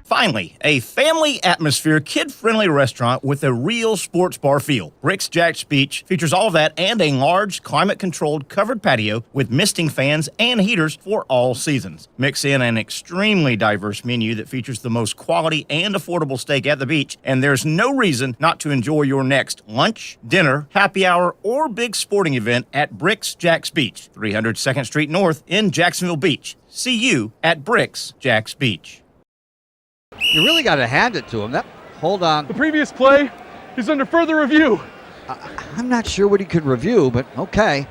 Finally, a family atmosphere, kid-friendly restaurant with a real sports bar feel. Rick's Jack's Beach features all of that and a large, climate-controlled covered patio with misting fans and heaters for all seasons. Mix in an extremely diverse menu that features the most quality and affordable steak at the beach, and there's no reason not to enjoy your next lunch, dinner, happy hour, or big sporting event at Rick's Jack's Beach, 300 2nd Street North in Jacksonville Beach. See you at Rick's Jack's Beach. You really got to hand it to him. Hold on. The previous play is under further review. I'm not sure what he could review, but okay.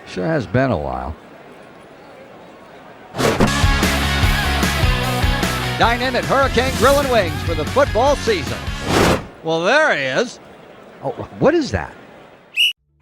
Sure has been a while. Dine in at Hurricane Grill and Wings for the football season. Well, there he is. Oh, what is that?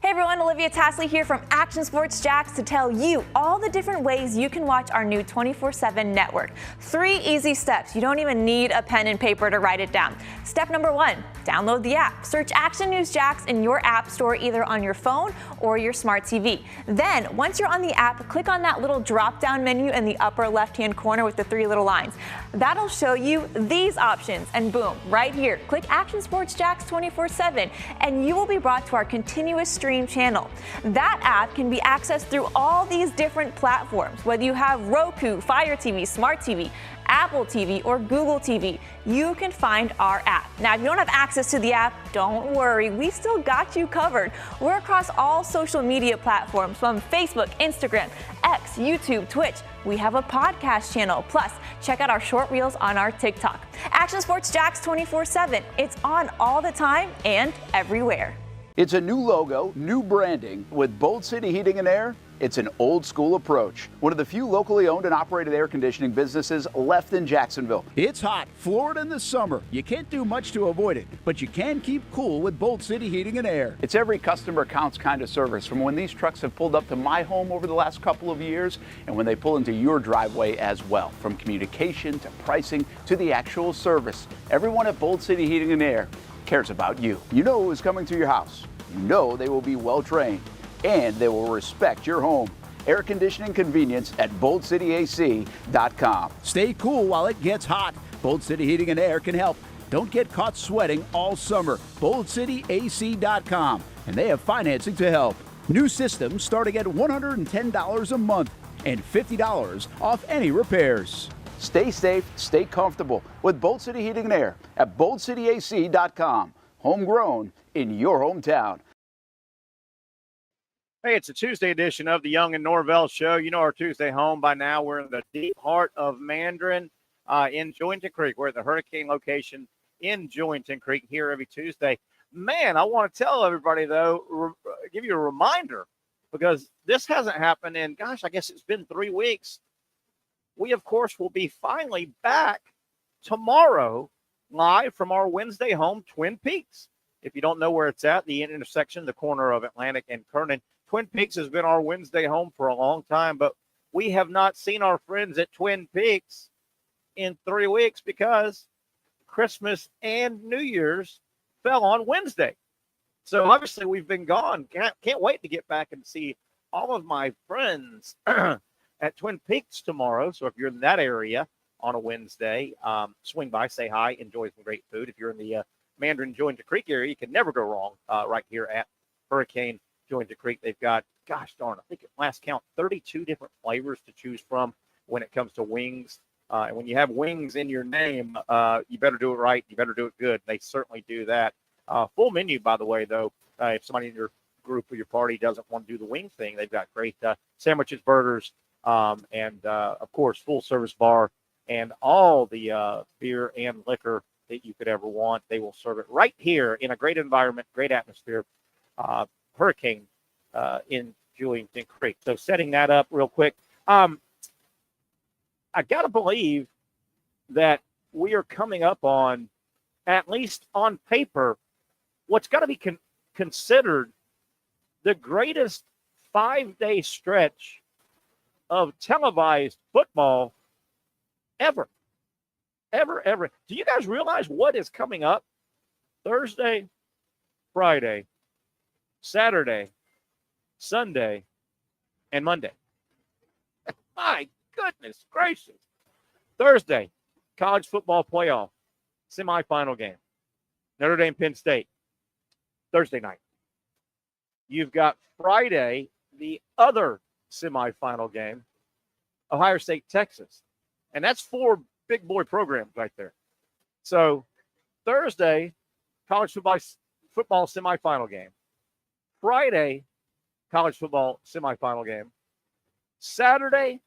Hey everyone, Olivia Tasley here from Action Sports Jacks to tell you all the different ways you can watch our new 24/7 network. 3 easy steps. You don't even need a pen and paper to write it down. Step number 1, download the app. Search Action News Jacks in your app store either on your phone or your smart TV. Then, once you're on the app, click on that little drop-down menu in the upper left-hand corner with the 3 little lines. That'll show you these options, and boom, right here, click Action Sports Jacks 24/7, and you will be brought to our continuous stream channel. That app can be accessed through all these different platforms, whether you have Roku, Fire TV, Smart TV, Apple TV, or Google TV. You can find our app. Now, if you don't have access to the app, don't worry, we still got you covered. We're across all social media platforms from Facebook, Instagram, X, YouTube, Twitch. We have a podcast channel. Plus, check out our short reels on our TikTok. Action Sports Jacks 24/7. It's on all the time and everywhere. It's a new logo, new branding. With Bold City Heating and Air, it's an old school approach. One of the few locally owned and operated air conditioning businesses left in Jacksonville. It's hot, Florida in the summer. You can't do much to avoid it, but you can keep cool with Bold City Heating and Air. It's every customer counts kind of service, from when these trucks have pulled up to my home over the last couple of years and when they pull into your driveway as well. From communication to pricing to the actual service, everyone at Bold City Heating and Air cares about you. You know who is coming to your house. You know they will be well trained and they will respect your home. air conditioning convenience at BoldCityAC.com. Stay cool while it gets hot. Bold City Heating and Air can help. Don't get caught sweating all summer. BoldCityAC.com. And they have financing to help. New systems starting at $110 a month and $50 off any repairs. Stay safe, stay comfortable with Bold City Heating and Air at BoldCityAC.com. Homegrown in your hometown. Hey, it's a Tuesday edition of the Young and Norvelle Show. You know our Tuesday home by now. We're in the deep heart of Mandarin in Jointon Creek. We're at the Hurricane location in Jointon Creek here every Tuesday. Man, I want to tell everybody, though, give you a reminder, because this hasn't happened in, gosh, I guess it's been 3 weeks. We, of course, will be finally back tomorrow live from our Wednesday home, Twin Peaks. If you don't know where it's at, the intersection, the corner of Atlantic and Kernan, Twin Peaks has been our Wednesday home for a long time, but we have not seen our friends at Twin Peaks in 3 weeks because Christmas and New Year's fell on Wednesday. So obviously we've been gone. Can't wait to get back and see all of my friends at Twin Peaks tomorrow. So if you're in that area on a Wednesday, swing by, say hi, enjoy some great food. If you're in the Mandarin Jointon Creek area, you can never go wrong right here at Hurricane Jointon Creek. They've got, gosh darn, I think at last count, 32 different flavors to choose from when it comes to wings. And when you have wings in your name, you better do it right. You better do it good. They certainly do that. Full menu, by the way, though. If somebody in your group or your party doesn't want to do the wing thing, they've got great sandwiches, burgers, and, of course, full-service bar and all the beer and liquor that you could ever want. They will serve it right here in a great environment, great atmosphere. Hurricane in Jointon Creek. So setting that up real quick. I got to believe that we are coming up on, at least on paper, what's got to be considered the greatest 5-day stretch of televised football ever. Ever. Do you guys realize what is coming up? Thursday, Friday, Saturday, Sunday, and Monday. My goodness gracious. Thursday, college football playoff, semifinal game. Notre Dame, Penn State, Thursday night. You've got Friday, the other semifinal game, Ohio State, Texas. And that's 4 big boy programs right there. So Thursday, college football semifinal game. Friday, college football semifinal game. Saturday,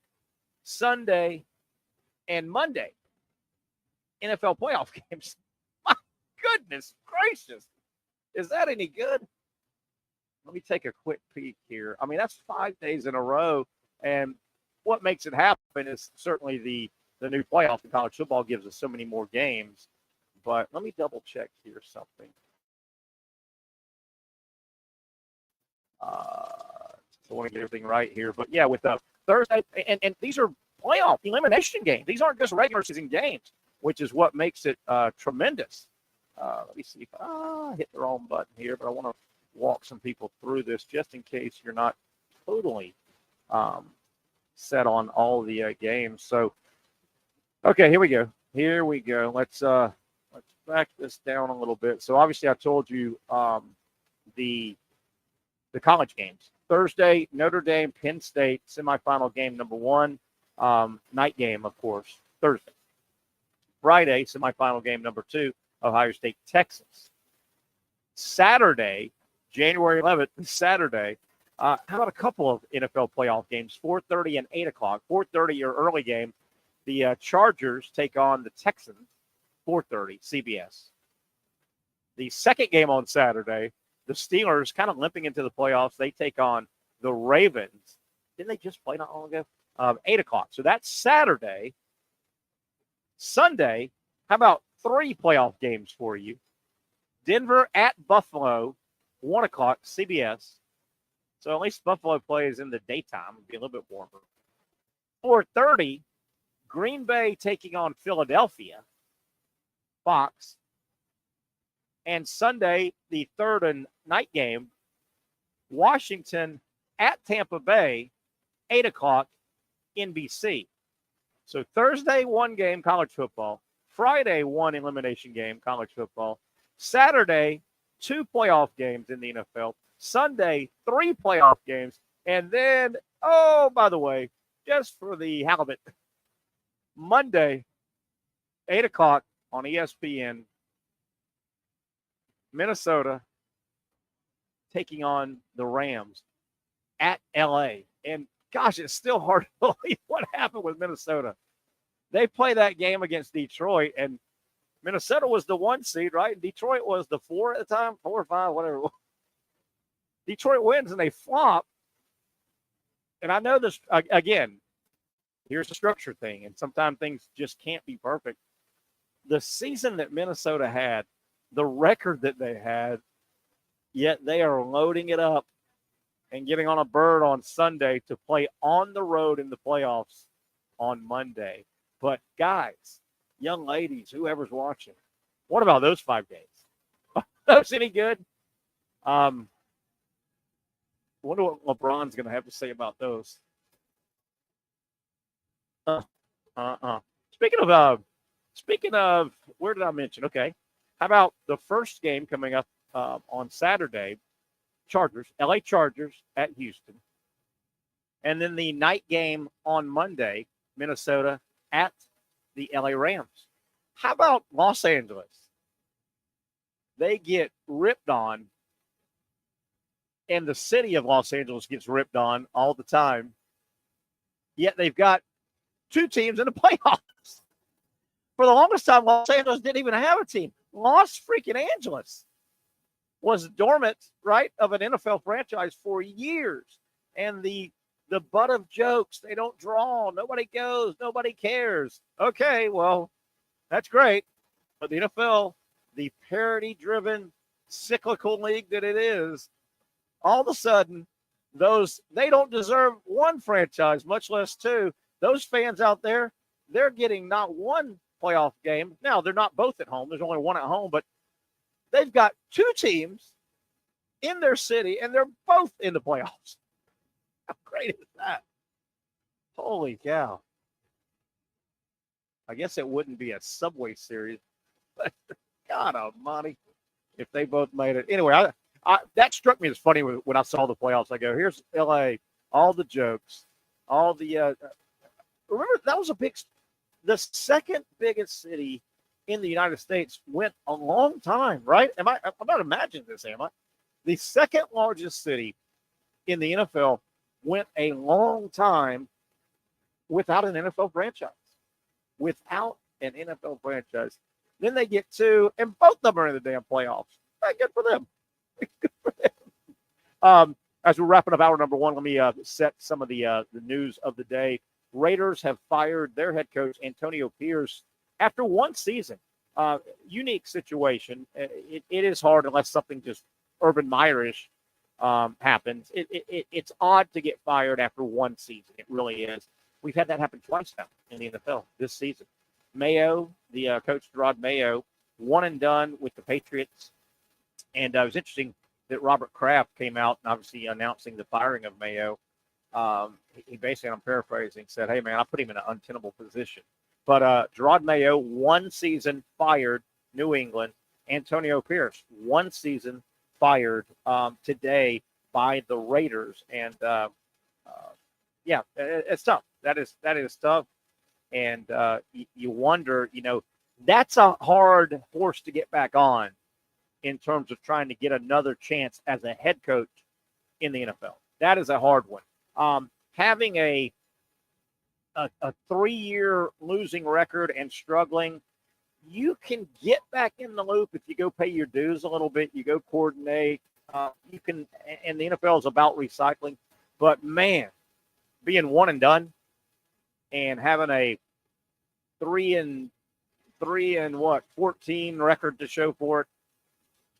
Sunday, and Monday, NFL playoff games. My goodness gracious. Is that any good? Let me take a quick peek here. I mean, that's 5 days in a row. And what makes it happen is certainly the new playoff in college football gives us so many more games. But let me double check here something. So I want to get everything right here. But yeah, with Thursday, and these are playoff elimination games. These aren't just regular season games, which is what makes it tremendous. Let me see if I hit the wrong button here, but I want to walk some people through this just in case you're not totally set on all the games. So, okay, here we go. Let's back this down a little bit. So obviously I told you the college games. Thursday, Notre Dame, Penn State, semifinal game number 1. Night game, of course, Thursday. Friday, semifinal game number 2, Ohio State, Texas. Saturday, January 11th, Saturday. How about a couple of NFL playoff games, 4:30 and 8 o'clock. 4:30, your early game. The Chargers take on the Texans, 4:30, CBS. The second game on Saturday, the Steelers kind of limping into the playoffs. They take on the Ravens. Didn't they just play not long ago? 8 o'clock. So that's Saturday. Sunday, how about 3 playoff games for you? Denver at Buffalo, 1 o'clock, CBS. So at least Buffalo plays in the daytime. It'll be a little bit warmer. 4:30, Green Bay taking on Philadelphia, Fox. And Sunday, the third and night game, Washington at Tampa Bay, 8 o'clock NBC. So Thursday, 1 game, college football. Friday, 1 elimination game, college football. Saturday, 2 playoff games in the NFL. Sunday, 3 playoff games. And then, oh, by the way, just for the halibut, Monday, 8 o'clock on ESPN, Minnesota taking on the Rams at LA. And gosh, it's still hard to believe what happened with Minnesota. They play that game against Detroit, and Minnesota was the 1 seed, right? And Detroit was the 4 at the time, 4 or 5, whatever it was. Detroit wins, and they flop. And I know this, again, here's the structure thing, and sometimes things just can't be perfect. The season that Minnesota had, the record that they had, yet they are loading it up and getting on a bird on Sunday to play on the road in the playoffs on Monday. But guys, young ladies, whoever's watching, what about those 5 days? Are those any good? Wonder what LeBron's going to have to say about those. Speaking of, where did I mention? Okay, how about the first game coming up on Saturday? Chargers, LA Chargers at Houston, and then the night game on Monday, Minnesota at the LA Rams. How about Los Angeles? They get ripped on, and the city of Los Angeles gets ripped on all the time, yet they've got 2 teams in the playoffs. For the longest time, Los Angeles didn't even have a team. Los freaking Angeles was dormant, right, of an NFL franchise for years. And the butt of jokes, they don't draw, nobody goes, nobody cares. Okay, well, that's great. But the NFL, the parity-driven, cyclical league that it is, all of a sudden, they don't deserve 1 franchise, much less 2. Those fans out there, they're getting not 1 playoff game. Now, they're not both at home. There's only 1 at home, but they've got 2 teams in their city, and they're both in the playoffs. How great is that? Holy cow. I guess it wouldn't be a Subway Series, but God almighty, if they both made it. Anyway, that struck me as funny when I saw the playoffs. I go, here's LA, all the jokes, all the remember, that was the second biggest city in the United States went a long time, right? I'm not imagining this, am I? The second largest city in the NFL went a long time without an NFL franchise. Without an NFL franchise. Then they get 2, and both of them are in the damn playoffs. Good for them. Good for them. As we're wrapping up hour number 1, let me set some of the news of the day. Raiders have fired their head coach, Antonio Pierce, after 1 season. Unique situation. It is hard unless something just Urban Meyer-ish happens. It's odd to get fired after 1 season. It really is. We've had that happen twice now in the NFL this season. Mayo, the coach Gerard Mayo, 1 and done with the Patriots. And it was interesting that Robert Kraft came out and obviously announcing the firing of Mayo. He basically, I'm paraphrasing, said, hey, man, I put him in an untenable position. But Gerard Mayo, 1 season, fired New England. Antonio Pierce, 1 season, fired today by the Raiders. And, yeah, it's tough. That is tough. And you wonder, that's a hard horse to get back on in terms of trying to get another chance as a head coach in the NFL. That is a hard one. Having a 3-year losing record and struggling, you can get back in the loop if you go pay your dues a little bit, you go coordinate. You can, and the NFL is about recycling. But man, being 1 and done and having a 3-14 record to show for it,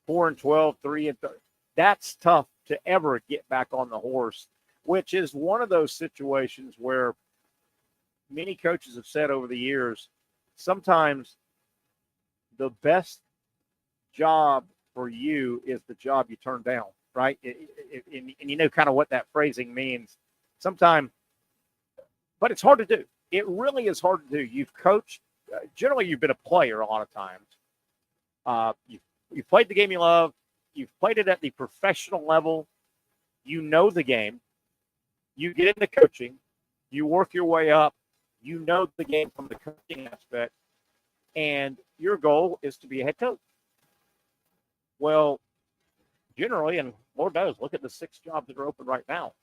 4-12, 3-3. That's tough to ever get back on the horse, which is one of those situations where many coaches have said over the years, sometimes the best job for you is the job you turn down, right? And you know kind of what that phrasing means. Sometimes But it's hard to do. It really is hard to do. You've coached. Generally, you've been a player a lot of times. You've played the game you love. You've played it at the professional level. You know the game. You get into coaching. You work your way up. You know the game from the coaching aspect. And your goal is to be a head coach. Well, generally, and Lord knows, look at the 6 jobs that are open right now.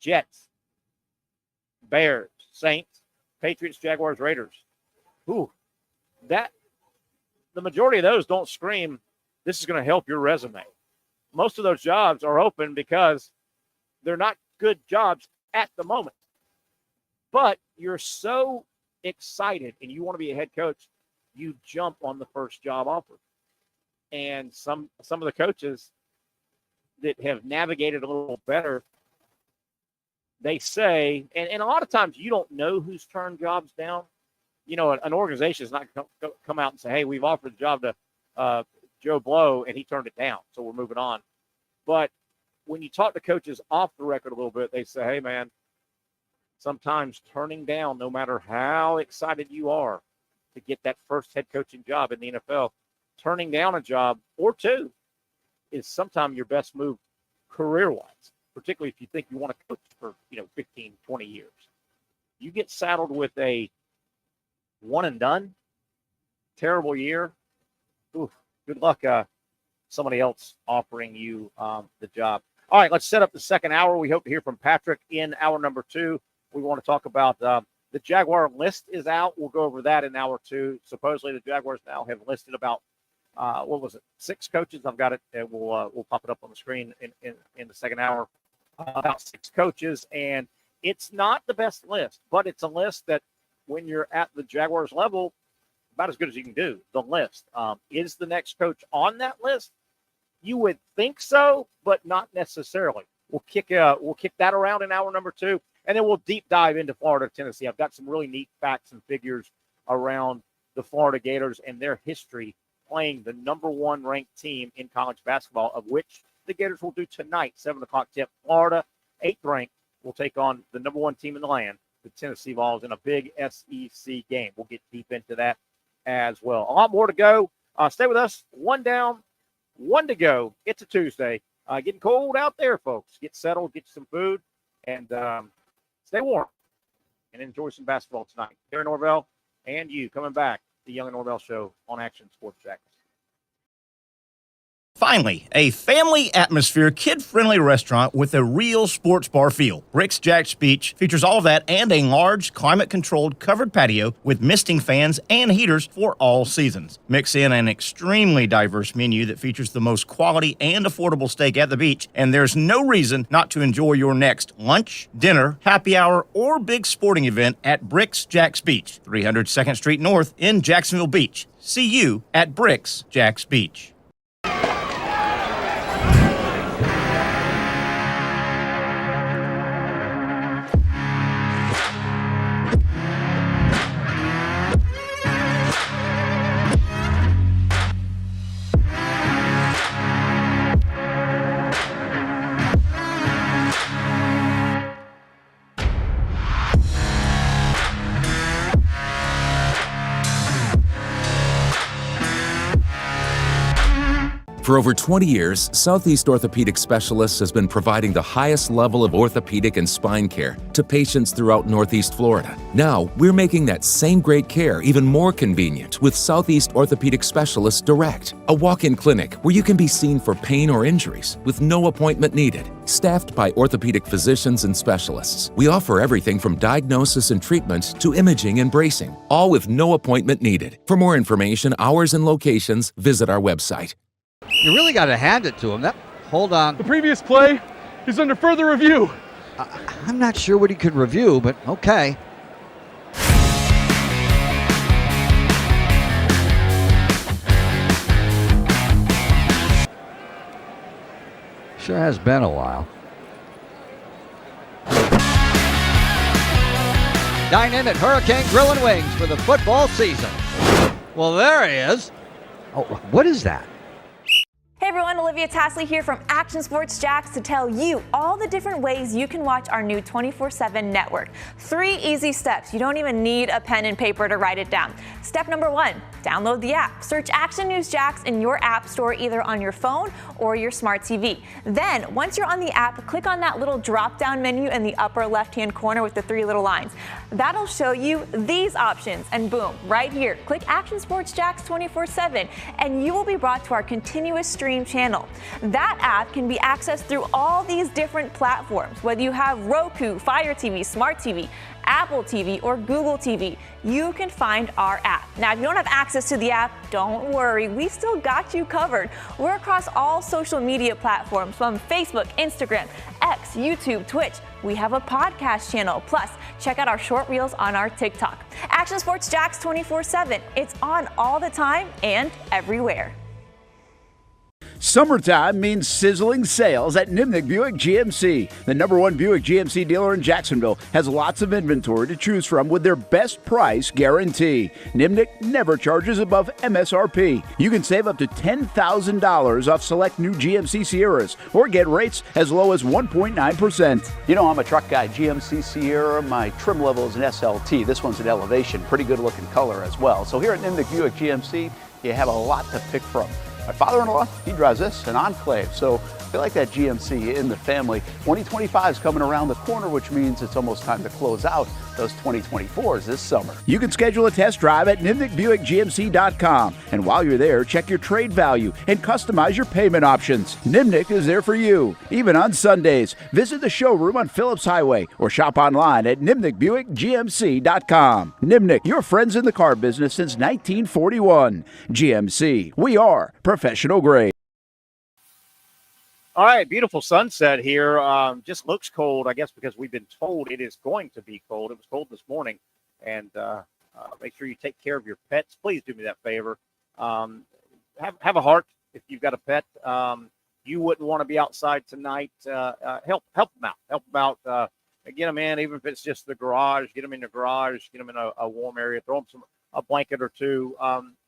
Jets, Bears, Saints, Patriots, Jaguars, Raiders. Ooh, the majority of those don't scream, this is going to help your resume. Most of those jobs are open because they're not good jobs at the moment. But you're so excited and you want to be a head coach, you jump on the first job offer. And some of the coaches that have navigated a little better, they say, and a lot of times you don't know who's turned jobs down. You know, an organization is not going to come out and say, hey, we've offered the job to Joe Blow, and he turned it down, so we're moving on. But when you talk to coaches off the record a little bit, they say, hey, man, sometimes turning down, no matter how excited you are to get that first head coaching job in the NFL, turning down a job or two is sometimes your best move career-wise, particularly if you think you want to coach for, 15, 20 years. You get saddled with a one and done, terrible year. Ooh, good luck somebody else offering you the job. All right, let's set up the second hour. We hope to hear from Patrick in hour number 2. We want to talk about the Jaguar list is out. We'll go over that in hour 2. Supposedly the Jaguars now have listed about 6 coaches. I've got it. We'll pop it up on the screen in the second hour. About 6 coaches, and it's not the best list, but it's a list that when you're at the Jaguars level, about as good as you can do. The list is the next coach on that list. You would think so, but not necessarily. We'll kick that around in hour number 2, and then we'll deep dive into Florida, Tennessee. I've got some really neat facts and figures around the Florida Gators and their history playing the number 1 ranked team in college basketball, of which the Gators will do tonight, 7 o'clock tip. Florida, 8th ranked, will take on the number 1 team in the land, the Tennessee Vols, in a big SEC game. We'll get deep into that as well. A lot more to go. Stay with us. 1 down, 1 to go. It's a Tuesday. Getting cold out there, folks. Get settled, get some food, and stay warm and enjoy some basketball tonight. Here, Norvelle, and you coming back. The Young and Norvelle Show on Action Sports Jax. Finally, a family atmosphere, kid-friendly restaurant with a real sports bar feel. Rick's Jack's Beach features all of that and a large, climate-controlled covered patio with misting fans and heaters for all seasons. Mix in an extremely diverse menu that features the most quality and affordable steak at the beach, and there's no reason not to enjoy your next lunch, dinner, happy hour, or big sporting event at Rick's Jack's Beach, 300 2nd Street North in Jacksonville Beach. See you at Rick's Jack's Beach. For over 20 years, Southeast Orthopedic Specialists has been providing the highest level of orthopedic and spine care to patients throughout Northeast Florida. Now, we're making that same great care even more convenient with Southeast Orthopedic Specialists Direct, a walk-in clinic where you can be seen for pain or injuries with no appointment needed. Staffed by orthopedic physicians and specialists, we offer everything from diagnosis and treatment to imaging and bracing, all with no appointment needed. For more information, hours, and locations, visit our website. You really got to hand it to him. Hold on. The previous play is under further review. I'm not sure what he could review, but okay. Sure has been a while. Dine in at Hurricane Grill and Wings for the football season. Well, there he is. Oh, what is that? Hey everyone, Olivia Tasley here from Action Sports Jacks to tell you all the different ways you can watch our new 24/7 network. 3 easy steps. You don't even need a pen and paper to write it down. Step number 1, download the app. Search Action News Jacks in your app store either on your phone or your smart TV. Then, once you're on the app, click on that little drop-down menu in the upper left-hand corner with the 3 little lines. That'll show you these options, and boom, right here, click Action Sports Jacks 24/7, and you will be brought to our continuous stream channel. That app can be accessed through all these different platforms, whether you have Roku, Fire TV, Smart TV, Apple TV, or Google TV. You can find our app. Now, if you don't have access to the app, don't worry, we still got you covered. We're across all social media platforms from Facebook, Instagram, X, YouTube, Twitch. We have a podcast channel. Plus, check out our short reels on our TikTok. Action Sports Jacks 24/7. It's on all the time and everywhere. Summertime means sizzling sales at Nimnick Buick GMC. The #1 Buick GMC dealer in Jacksonville has lots of inventory to choose from with their best price guarantee. Nimnick never charges above MSRP. You can save up to $10,000 off select new GMC Sierras or get rates as low as 1.9%. You know, I'm a truck guy. GMC Sierra, my trim level is an SLT. This one's an Elevation. Pretty good looking color as well. So here at Nimnick Buick GMC, you have a lot to pick from. My father-in-law, he drives this, an Enclave, so I feel like that GMC in the family. 2025 is coming around the corner, which means it's almost time to close out those 2024s this summer. You can schedule a test drive at NimnickBuickGMC.com. And while you're there, check your trade value and customize your payment options. Nimnick is there for you, even on Sundays. Visit the showroom on Phillips Highway or shop online at NimnickBuickGMC.com. Nimnick, your friends in the car business since 1941. GMC, we are professional grade. All right, beautiful sunset here. Just looks cold, I guess, because we've been told it is going to be cold. It was cold this morning. And make sure you take care of your pets. Please do me that favor. Have a heart if you've got a pet. You wouldn't want to be outside tonight. Help them out. Help them out. Get them in, even if it's just the garage. Get them in the garage. Get them in a warm area. Throw them a blanket or two.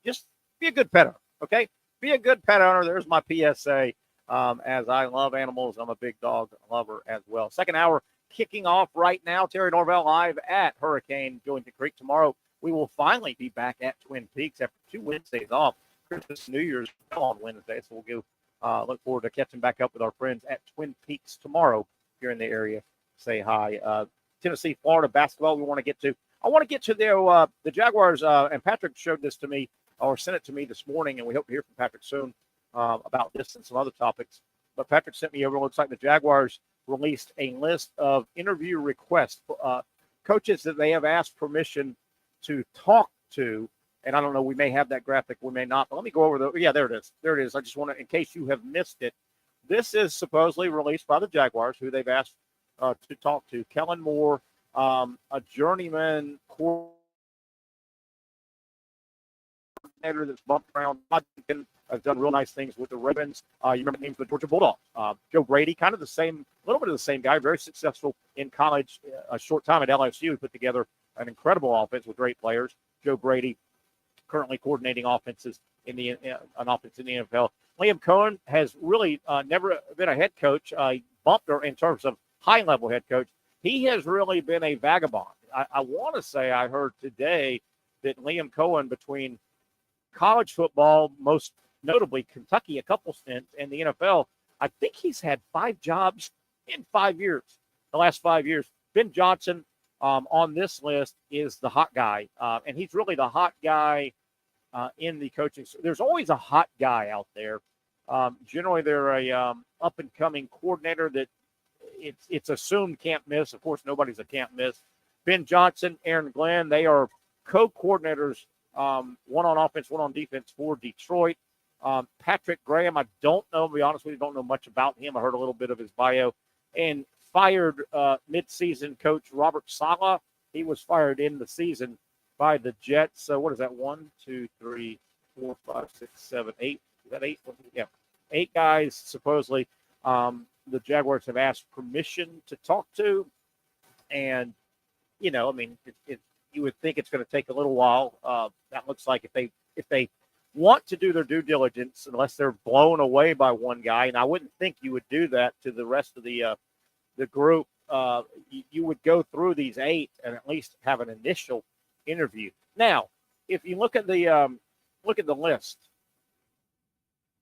Just be a good pet owner, okay? Be a good pet owner. There's my PSA. As I love animals, I'm a big dog lover as well. Second hour kicking off right now. Terry Norvelle live at Hurricane Jointon Creek. Tomorrow, we will finally be back at Twin Peaks after 2 Wednesdays off. Christmas, New Year's on Wednesday. So we'll look forward to catching back up with our friends at Twin Peaks tomorrow. If you're in the area, say hi. Tennessee, Florida basketball we want to get to. I want to get to the Jaguars, and Patrick showed this to me or sent it to me this morning, and we hope to hear from Patrick soon. About this and some other topics. But Patrick sent me over. Looks like the Jaguars released a list of interview requests, coaches that they have asked permission to talk to. And I don't know, we may have that graphic, we may not. But let me go over yeah, there it is. There it is. I just want to, in case you have missed it, this is supposedly released by the Jaguars, who they've asked to talk to. Kellen Moore, a journeyman coordinator that's bumped around. Has done real nice things with the Ravens. You remember names of the Georgia Bulldogs. Joe Brady, kind of the same, a little bit of the same guy, very successful in college. A short time at LSU, put together an incredible offense with great players. Joe Brady, currently coordinating offenses in an offense in the NFL. Liam Cohen has really never been a head coach. Bumped her in terms of high-level head coach. He has really been a vagabond. I want to say I heard today that Liam Cohen, between college football, most notably Kentucky, a couple stints, in the NFL, I think he's had 5 jobs in 5 years, the last 5 years. Ben Johnson on this list is the hot guy, and he's really the hot guy in the coaching. There's always a hot guy out there. Generally, they're a up-and-coming coordinator that it's assumed can't miss. Of course, nobody's a can't miss. Ben Johnson, Aaron Glenn, they are co-coordinators, one on offense, one on defense for Detroit. Patrick Graham, I don't know, to be honest with you, don't know much about him. I heard a little bit of his bio. And fired midseason coach Robert Saleh. He was fired in the season by the Jets. So what is that? 1, 2, 3, 4, 5, 6, 7, 8. Is that 8? Yeah. 8 guys supposedly the Jaguars have asked permission to talk to. And, you know, I mean, you would think it's going to take a little while. That looks like if they want to do their due diligence unless they're blown away by one guy. And I wouldn't think you would do that to the rest of the group. You would go through these 8 and at least have an initial interview. Now, if you look at the list,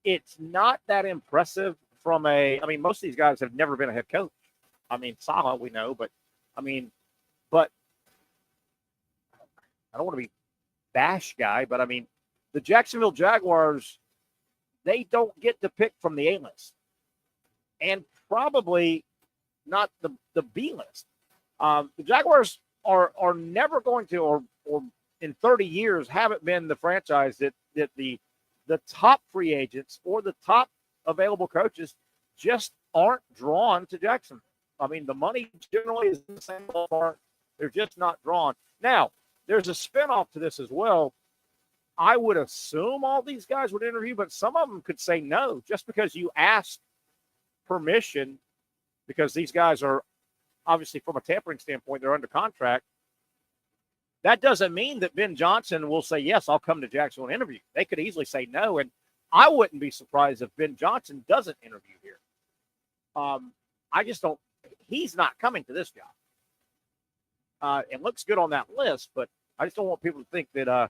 it's not that impressive most of these guys have never been a head coach. I mean, Saleh, we know, but I don't want to be bash guy, but I mean, the Jacksonville Jaguars, they don't get to pick from the A list, and probably not the B list. The Jaguars are never going to, or in 30 years, haven't been the franchise that the top free agents or the top available coaches just aren't drawn to Jacksonville. I mean, the money generally is in the same ballpark. They're just not drawn. Now, there's a spinoff to this as well. I would assume all these guys would interview, but some of them could say no just because you ask permission, because these guys are obviously, from a tampering standpoint, they're under contract. That doesn't mean that Ben Johnson will say, yes, I'll come to Jacksonville and interview. They could easily say no, and I wouldn't be surprised if Ben Johnson doesn't interview here. I just don't – he's not coming to this job. It looks good on that list, but I just don't want people to think that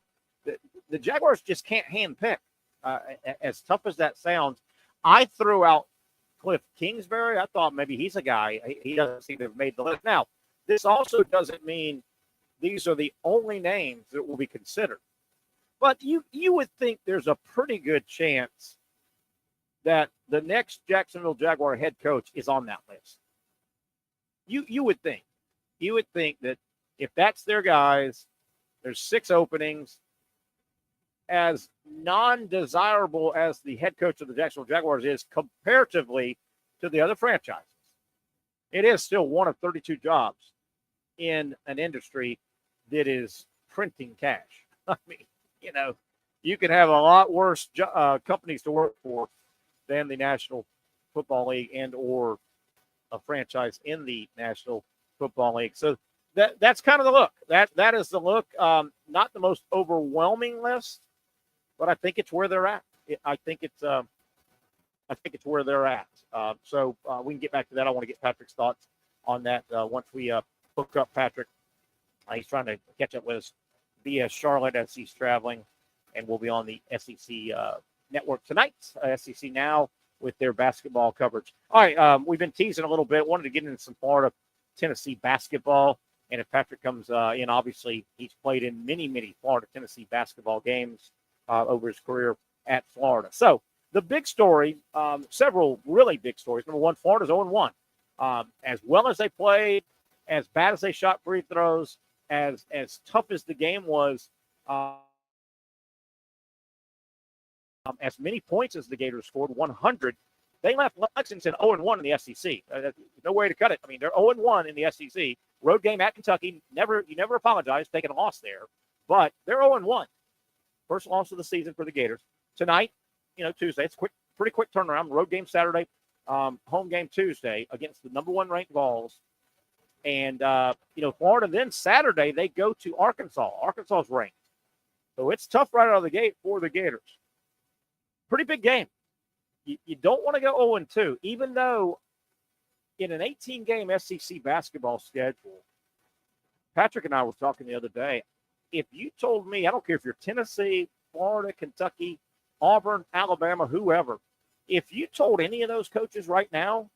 the Jaguars just can't handpick. As tough as that sounds, I threw out Cliff Kingsbury. I thought maybe he's a guy. He doesn't seem to have made the list. Now, this also doesn't mean these are the only names that will be considered. But you would think there's a pretty good chance that the next Jacksonville Jaguar head coach is on that list. You would think. You would think that if that's their guys, there's 6 openings. As non-desirable as the head coach of the Jacksonville Jaguars is comparatively to the other franchises, it is still one of 32 jobs in an industry that is printing cash. I mean, you can have a lot worse companies to work for than the National Football League and or a franchise in the National Football League. So that's kind of the look. That is the look. Not the most overwhelming list, but I think it's where they're at. I think it's where they're at. So we can get back to that. I want to get Patrick's thoughts on that once we hook up Patrick. He's trying to catch up with us via Charlotte as he's traveling, and we'll be on the SEC network tonight, SEC Now, with their basketball coverage. All right, we've been teasing a little bit. Wanted to get into some Florida, Tennessee basketball. And if Patrick comes in, obviously he's played in many, many Florida, Tennessee basketball games over his career at Florida. So the big story, several really big stories. Number one, Florida's 0-1. As well as they played, as bad as they shot free throws, as tough as the game was, as many points as the Gators scored, 100, they left Lexington 0-1 in the SEC. No way to cut it. I mean, they're 0-1 in the SEC. Road game at Kentucky. You never apologize taking a loss there, but they're 0-1. First loss of the season for the Gators. Tonight, Tuesday, it's pretty quick turnaround. Road game Saturday, home game Tuesday against the number 1 ranked Vols. And, Florida then Saturday, they go to Arkansas. Arkansas is ranked. So it's tough right out of the gate for the Gators. Pretty big game. You don't want to go 0-2, even though in an 18-game SEC basketball schedule, Patrick and I were talking the other day, if you told me, I don't care if you're Tennessee, Florida, Kentucky, Auburn, Alabama, whoever, if you told any of those coaches right now,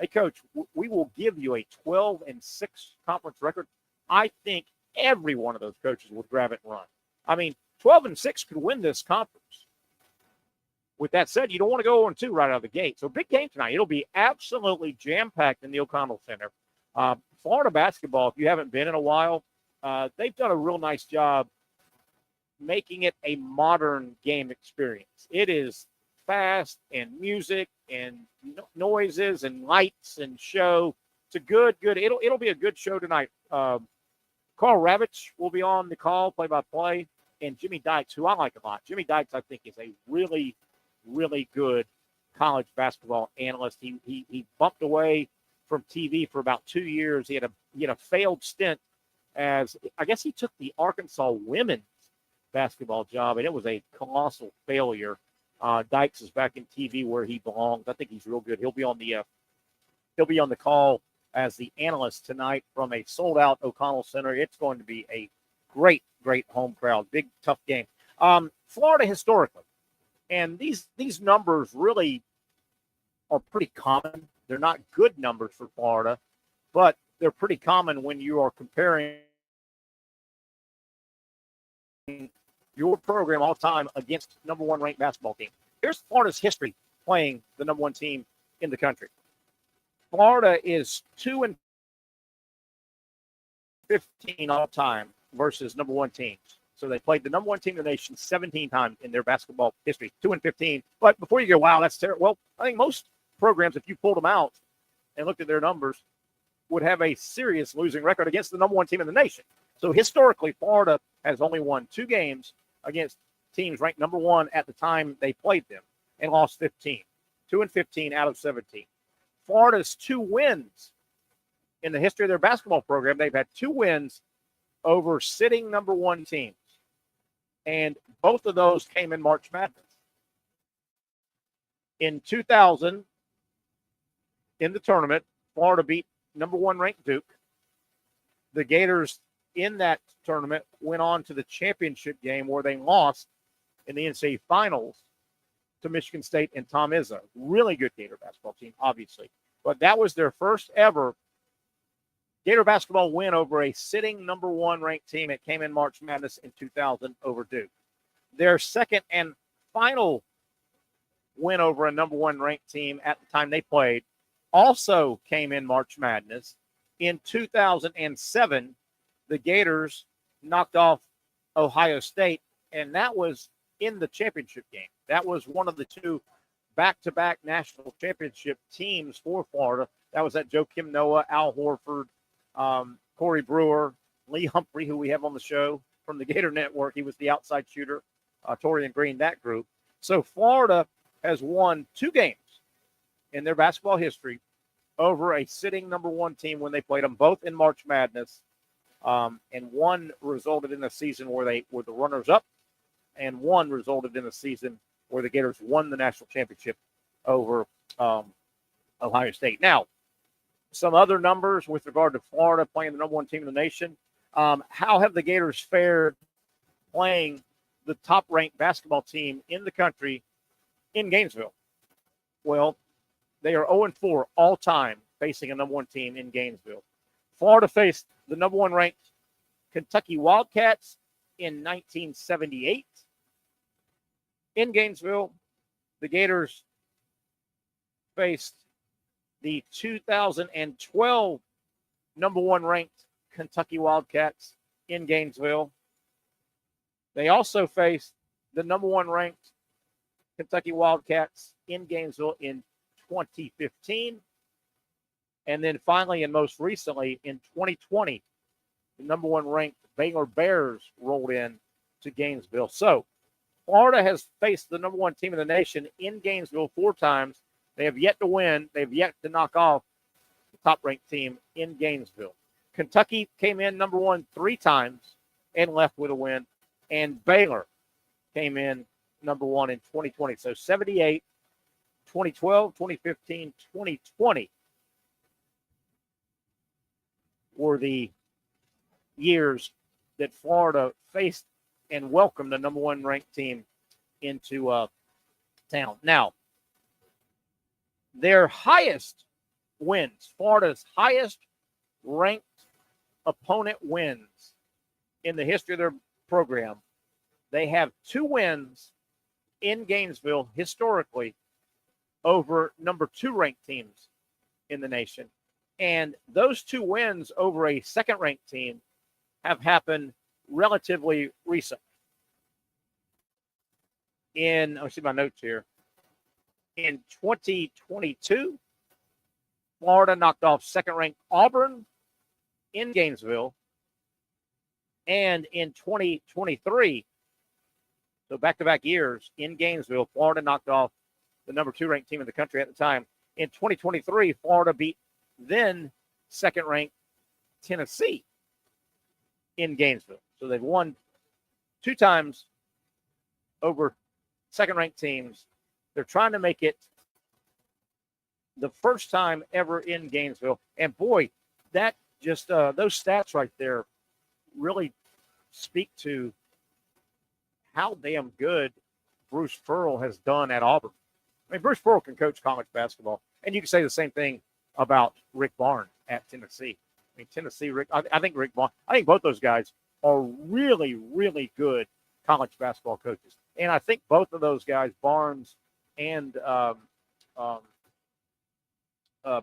hey, coach, we will give you a 12-6 conference record, I think every one of those coaches would grab it and run. I mean, 12-6 could win this conference. With that said, you don't want to go 0-2 right out of the gate. So big game tonight. It'll be absolutely jam-packed in the O'Connell Center. Florida basketball, if you haven't been in a while, they've done a real nice job making it a modern game experience. It is fast and music and noises and lights and show. It's a good. It'll be a good show tonight. Carl Ravitch will be on the call, play-by-play, and Jimmy Dykes, who I like a lot. Jimmy Dykes, I think, is a really, really good college basketball analyst. He bumped away from TV for about 2 years. He had a failed stint as, I guess he took the Arkansas women's basketball job, and it was a colossal failure. Dykes is back in TV where he belongs. I think he's real good. He'll be on the call as the analyst tonight from a sold-out O'Connell Center. It's going to be a great home crowd. Big, tough game. Florida historically, and these numbers really are pretty common. They're not good numbers for Florida, but they're pretty common when you are comparing your program all the time against number one ranked basketball team. Here's Florida's history playing the number one team in the country. Florida is 2-15 all time versus number one teams. So they played the number one team in the nation 17 times in their basketball history, 2-15. But before you go, wow, that's terrible. Well, I think most programs, if you pulled them out and looked at their numbers, would have a serious losing record against the number one team in the nation. So historically, Florida has only won 2 games against teams ranked number one at the time they played them and lost 15. 2-15 out of 17. Florida's 2 wins in the history of their basketball program, they've had 2 wins over sitting number one teams. And both of those came in March Madness. In 2000, in the tournament, Florida beat number one ranked Duke. The Gators in that tournament went on to the championship game where they lost in the NCAA finals to Michigan State and Tom Izzo. Really good Gator basketball team, obviously. But that was their first ever Gator basketball win over a sitting number one ranked team. It came in March Madness in 2000 over Duke. Their second and final win over a number one ranked team at the time they played also came in March Madness. In 2007, the Gators knocked off Ohio State, and that was in the championship game. That was one of the 2 back-to-back national championship teams for Florida. That was at Joakim Noah, Al Horford, Corey Brewer, Lee Humphrey, who we have on the show from the Gator Network. He was the outside shooter, Torian Green, that group. So Florida has won 2 games in their basketball history over a sitting number one team when they played them, both in March Madness. And one resulted in a season where they were the runners-up, and one resulted in a season where the Gators won the national championship over Ohio State. Now, some other numbers with regard to Florida playing the number one team in the nation. How have the Gators fared playing the top-ranked basketball team in the country in Gainesville? Well, they are 0-4 all time facing a number one team in Gainesville. Florida faced the number one ranked Kentucky Wildcats in 1978. In Gainesville, the Gators faced the 2012 number one ranked Kentucky Wildcats in Gainesville. They also faced the number one ranked Kentucky Wildcats in Gainesville in 2015. And then finally, and most recently, in 2020, the number one ranked Baylor Bears rolled in to Gainesville. So Florida has faced the number one team in the nation in Gainesville 4 times. They have yet to win. They've yet to knock off the top-ranked team in Gainesville. Kentucky came in number one 3 times and left with a win. And Baylor came in number one in 2020. So 78, 2012, 2015, 2020 were the years that Florida faced and welcomed the number one ranked team into town. Now, their highest wins, Florida's highest ranked opponent wins in the history of their program, they have 2 wins in Gainesville historically over number 2 ranked teams in the nation. And those 2 wins over a second-ranked team have happened relatively recent. I'll see my notes here. In 2022, Florida knocked off second-ranked Auburn in Gainesville. And in 2023, so back-to-back years in Gainesville, Florida knocked off the number 2 ranked team in the country at the time. In 2023, Florida beat then second-ranked Tennessee in Gainesville. So they've won 2 times over second-ranked teams. They're trying to make it the first time ever in Gainesville. And, boy, that just those stats right there really speak to how damn good Bruce Pearl has done at Auburn. I mean, Bruce Pearl can coach college basketball. And you can say the same thing about Rick Barnes at Tennessee. I mean, Tennessee, I think Rick Barnes, I think both those guys are really, really good college basketball coaches. And I think both of those guys, Barnes and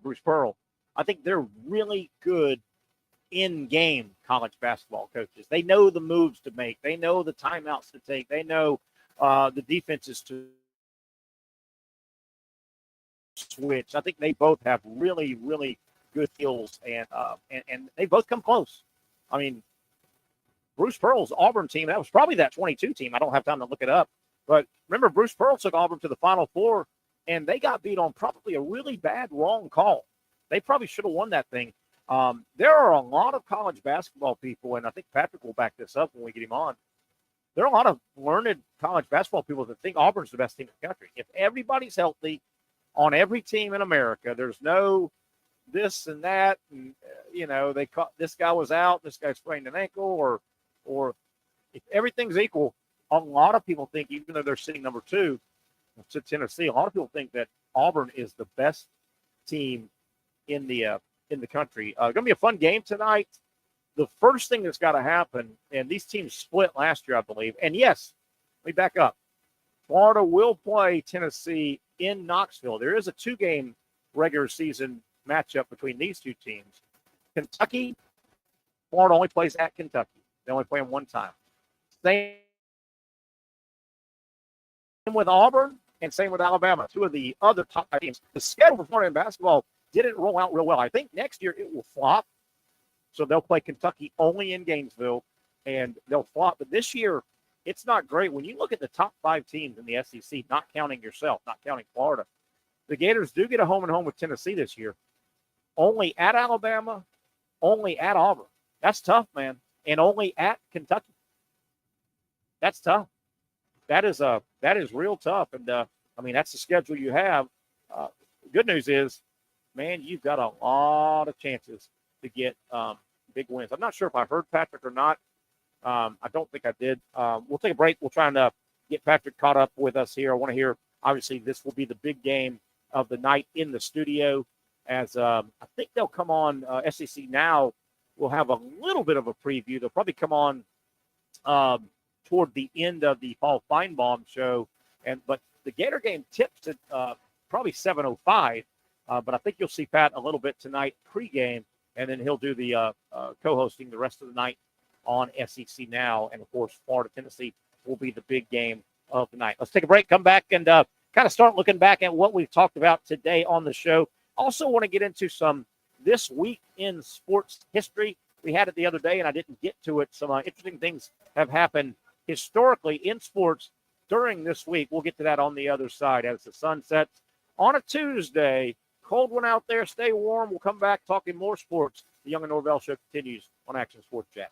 Bruce Pearl, I think they're really good in-game college basketball coaches. They know the moves to make. They know the timeouts to take. They know the defenses to switch. I think they both have really, really good skills, and they both come close. I mean, Bruce Pearl's Auburn team, that was probably that 22 team. I don't have time to look it up. But remember, Bruce Pearl took Auburn to the Final Four, and they got beat on probably a really bad wrong call. They probably should have won that thing. There are a lot of college basketball people, and I think Patrick will back this up when we get him on. There are a lot of learned college basketball people that think Auburn's the best team in the country. If everybody's healthy on every team in America, there's no this and that, and they caught this guy was out, this guy sprained an ankle, or if everything's equal, a lot of people think, even though they're sitting number 2 to Tennessee, a lot of people think that Auburn is the best team in the country. Going to be a fun game tonight. The first thing that's got to happen, and these teams split last year, I believe. And yes, let me back up. Florida will play Tennessee in Knoxville. There is a 2-game regular season matchup between these two teams. Kentucky, Florida only plays at Kentucky. They only play them one time. Same with Auburn and same with Alabama, 2 of the other top teams. The schedule for Florida in basketball didn't roll out real well. I think next year it will flop. So they'll play Kentucky only in Gainesville, and they'll flop. But this year, it's not great. When you look at the top 5 teams in the SEC, not counting yourself, not counting Florida, the Gators do get a home-and-home with Tennessee this year. Only at Alabama, only at Auburn. That's tough, man. And only at Kentucky. That's tough. That is real tough. And, that's the schedule you have. Good news is, man, you've got a lot of chances to get big wins. I'm not sure if I heard Patrick or not. I don't think I did. We'll take a break. We'll try and get Patrick caught up with us here. I want to hear, obviously, this will be the big game of the night in the studio, as I think they'll come on SEC Now. We'll have a little bit of a preview. They'll probably come on toward the end of the Paul Feinbaum show. But the Gator game tips at probably 7:05. But I think you'll see Pat a little bit tonight pregame, and then he'll do the co-hosting the rest of the night on SEC Now. And, of course, Florida-Tennessee will be the big game of the night. Let's take a break, come back, and kind of start looking back at what we've talked about today on the show. Also want to get into some this week in sports history. We had it the other day, and I didn't get to it. Some interesting things have happened historically in sports during this week. We'll get to that on the other side as the sun sets on a Tuesday. Cold one out there. Stay warm. We'll come back talking more sports. The Young and Norvelle show continues on Action Sports Jax.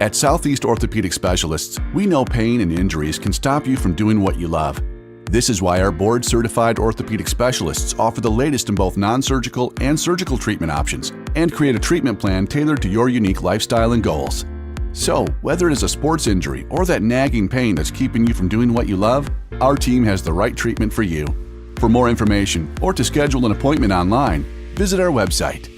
At Southeast Orthopedic Specialists, we know pain and injuries can stop you from doing what you love. This is why our board-certified orthopedic specialists offer the latest in both non-surgical and surgical treatment options and create a treatment plan tailored to your unique lifestyle and goals. So, whether it is a sports injury or that nagging pain that's keeping you from doing what you love, our team has the right treatment for you. For more information or to schedule an appointment online, visit our website.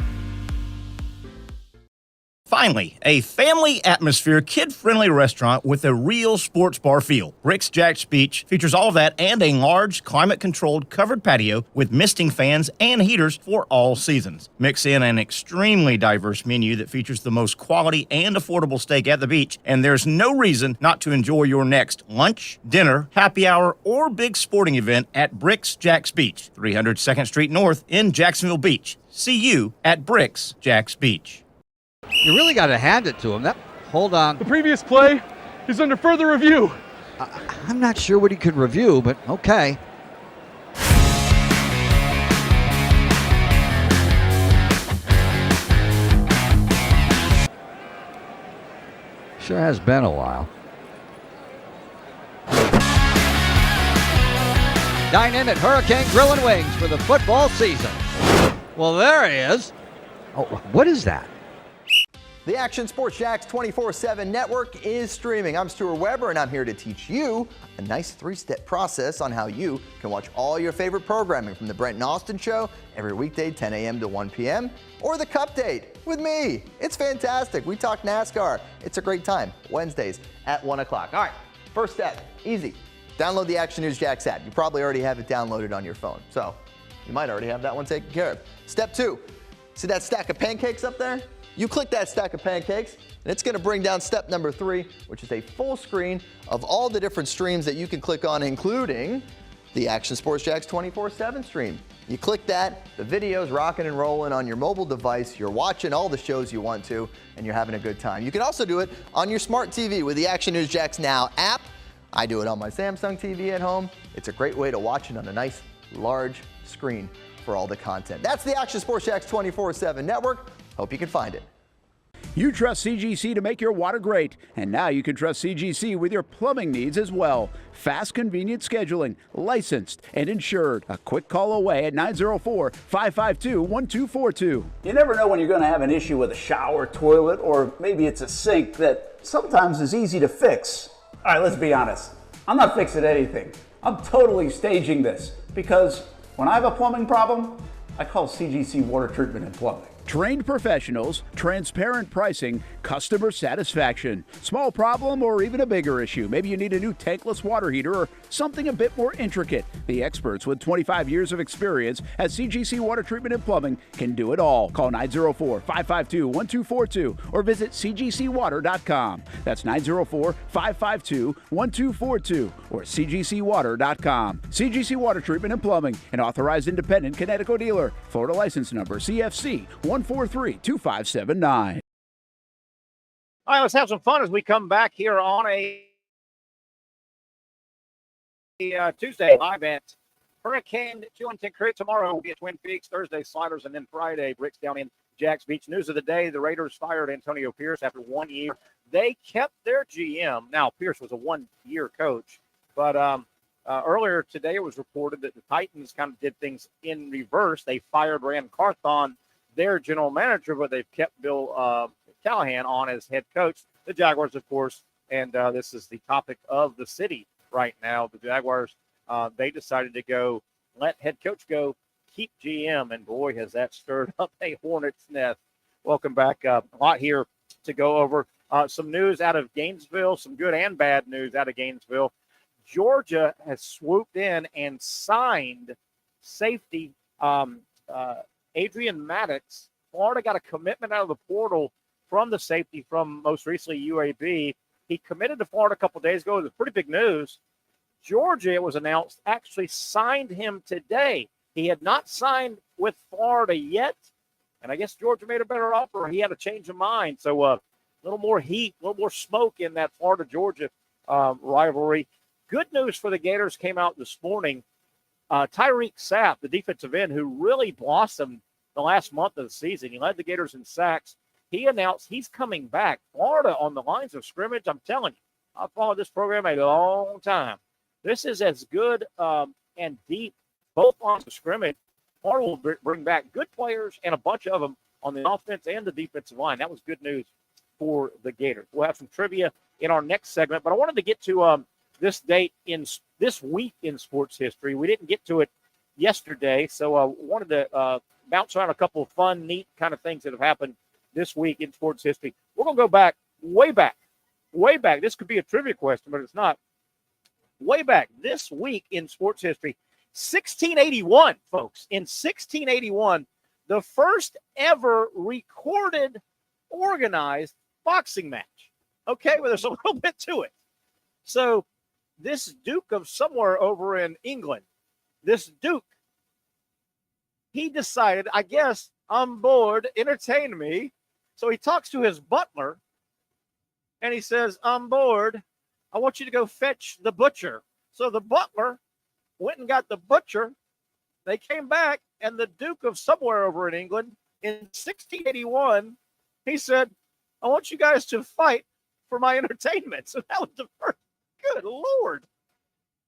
Finally, a family atmosphere, kid-friendly restaurant with a real sports bar feel. Rick's Jack's Beach features all of that and a large, climate-controlled covered patio with misting fans and heaters for all seasons. Mix in an extremely diverse menu that features the most quality and affordable steak at the beach, and there's no reason not to enjoy your next lunch, dinner, happy hour, or big sporting event at Rick's Jack's Beach, 300 2nd Street North in Jacksonville Beach. See you at Rick's Jack's Beach. You really got to hand it to him. Hold on. The previous play is under further review. I'm not sure what he could review, but okay. Sure has been a while. Dine in at Hurricane Grill and Wings for the football season. Well, there he is. Oh, what is that? The Action Sports Jax 24/7 network is streaming. I'm Stuart Weber, and I'm here to teach you a nice three-step process on how you can watch all your favorite programming from the Brent and Austin Show every weekday, 10 a.m. to 1 p.m., or the Cup Date with me. It's fantastic. We talk NASCAR. It's a great time. Wednesdays at 1 o'clock. All right, first step, easy. Download the Action News Jax app. You probably already have it downloaded on your phone, so you might already have that one taken care of. Step 2, see that stack of pancakes up there? You click that stack of pancakes, and it's going to bring down step number 3, which is a full screen of all the different streams that you can click on, including the Action Sports Jax 24/7 stream. You click that, the video's rocking and rolling on your mobile device, you're watching all the shows you want to, and you're having a good time. You can also do it on your smart TV with the Action News Jax Now app. I do it on my Samsung TV at home. It's a great way to watch it on a nice, large screen for all the content. That's the Action Sports Jax 24/7 network. Hope you can find it. You trust CGC to make your water great, and now you can trust CGC with your plumbing needs as well. Fast, convenient scheduling, licensed and insured. A quick call away at 904-552-1242. You never know when you're going to have an issue with a shower, toilet, or maybe it's a sink that sometimes is easy to fix. All right, let's be honest. I'm not fixing anything. I'm totally staging this because when I have a plumbing problem, I call CGC Water Treatment and Plumbing. Trained professionals, transparent pricing, customer satisfaction. Small problem or even a bigger issue. Maybe you need a new tankless water heater or something a bit more intricate. The experts with 25 years of experience at CGC Water Treatment and Plumbing can do it all. Call 904-552-1242 or visit cgcwater.com. That's 904-552-1242 or cgcwater.com. CGC Water Treatment and Plumbing, an authorized independent Connecticut dealer. Florida license number CFC 143-2579. All right, let's have some fun as we come back here on a Tuesday live at Hurricane 210 Crit. Tomorrow will be at Twin Peaks, Thursday Sliders, and then Friday Bricks down in Jax Beach. News of the day, the Raiders fired Antonio Pierce after 1 year. They kept their GM. Now, Pierce was a one-year coach, but earlier today it was reported that the Titans kind of did things in reverse. They fired Ran Carthon, their general manager, but they've kept Bill Callahan on as head coach. The Jaguars, of course, and this is the topic of the city right now. The Jaguars, they decided to go, let head coach go, keep GM, and boy, has that stirred up a hornet's nest. Welcome back. A lot here to go over. Some news out of Gainesville, some good and bad news out of Gainesville. Georgia has swooped in and signed safety Adrian Maddox. Florida got a commitment out of the portal from the safety from most recently UAB. He committed to Florida a couple days ago. It was pretty big news. Georgia, it was announced, actually signed him today. He had not signed with Florida yet, and I guess Georgia made a better offer. He had a change of mind. So a little more heat, a little more smoke in that Florida-Georgia rivalry. Good news for the Gators came out this morning. Tyreek Sapp, the defensive end, who really blossomed the last month of the season. He led the Gators in sacks. He announced he's coming back. Florida on the lines of scrimmage, I'm telling you, I've followed this program a long time. This is as good and deep, both lines of scrimmage. Florida will bring back good players and a bunch of them on the offense and the defensive line. That was good news for the Gators. We'll have some trivia in our next segment, but I wanted to get to this date in this week in sports history. We didn't get to it yesterday, so I wanted to bounce around a couple of fun, neat kind of things that have happened this week in sports history. We're going to go back, way back. This could be a trivia question, but it's not. Way back this week in sports history, 1681, folks. In 1681, the first ever recorded, organized boxing match. Okay, well, there's a little bit to it. So this Duke of somewhere over in England, this Duke, he decided, I guess, I'm bored, entertain me. So he talks to his butler, and he says, I'm bored. I want you to go fetch the butcher. So the butler went and got the butcher. They came back, and the Duke of somewhere over in England in 1681, he said, I want you guys to fight for my entertainment. So that was the first. Good Lord.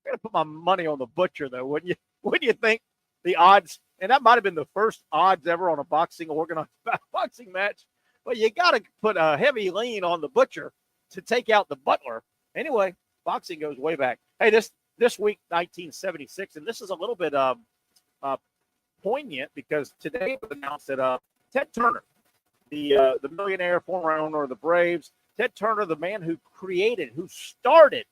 I'm going to put my money on the butcher, though, wouldn't you? Wouldn't you think the odds? And that might have been the first odds ever on a organized boxing match. But you got to put a heavy lean on the butcher to take out the butler. Anyway, boxing goes way back. Hey, this week, 1976, and this is a little bit poignant because today it was announced that Ted Turner, the millionaire former owner of the Braves, Ted Turner, the man who started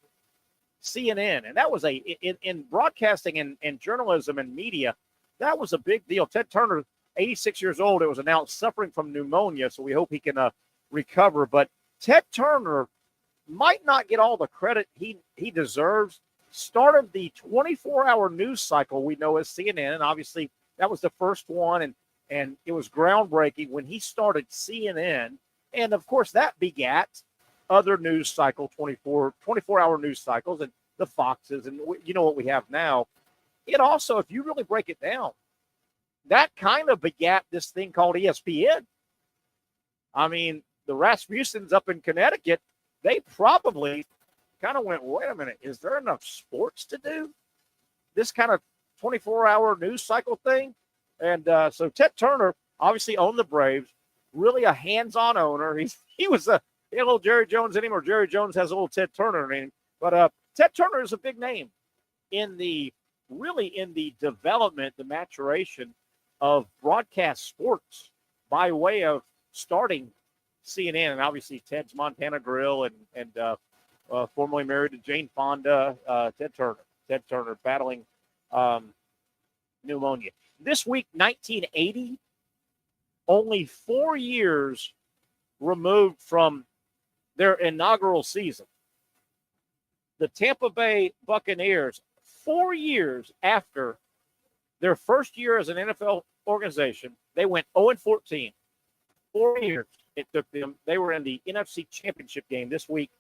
CNN, and that was in broadcasting and journalism and media, that was a big deal. Ted Turner, 86 years old, it was announced, suffering from pneumonia, so we hope he can recover. But Ted Turner might not get all the credit he deserves. Started the 24-hour news cycle we know as CNN, and obviously that was the first one, and it was groundbreaking when he started CNN. And, of course, that begat other news cycle, 24-hour news cycles, and the Foxes, and you know what we have now. It also, if you really break it down, that kind of begat this thing called ESPN. I mean, the Rasmussens up in Connecticut, they probably kind of went, wait a minute, is there enough sports to do this kind of 24-hour news cycle thing? And so Ted Turner obviously owned the Braves, really a hands-on owner. He was a little Jerry Jones in him, or Jerry Jones has a little Ted Turner in him. But Ted Turner is a big name in the development, the maturation of broadcast sports by way of starting CNN, and obviously Ted's Montana Grill and formerly married to Jane Fonda, Ted Turner battling pneumonia. This week, 1980, only 4 years removed from their inaugural season. The Tampa Bay Buccaneers, 4 years after their first year as an NFL organization, they went 0-14. 4 years it took them. They were in the NFC Championship game this week,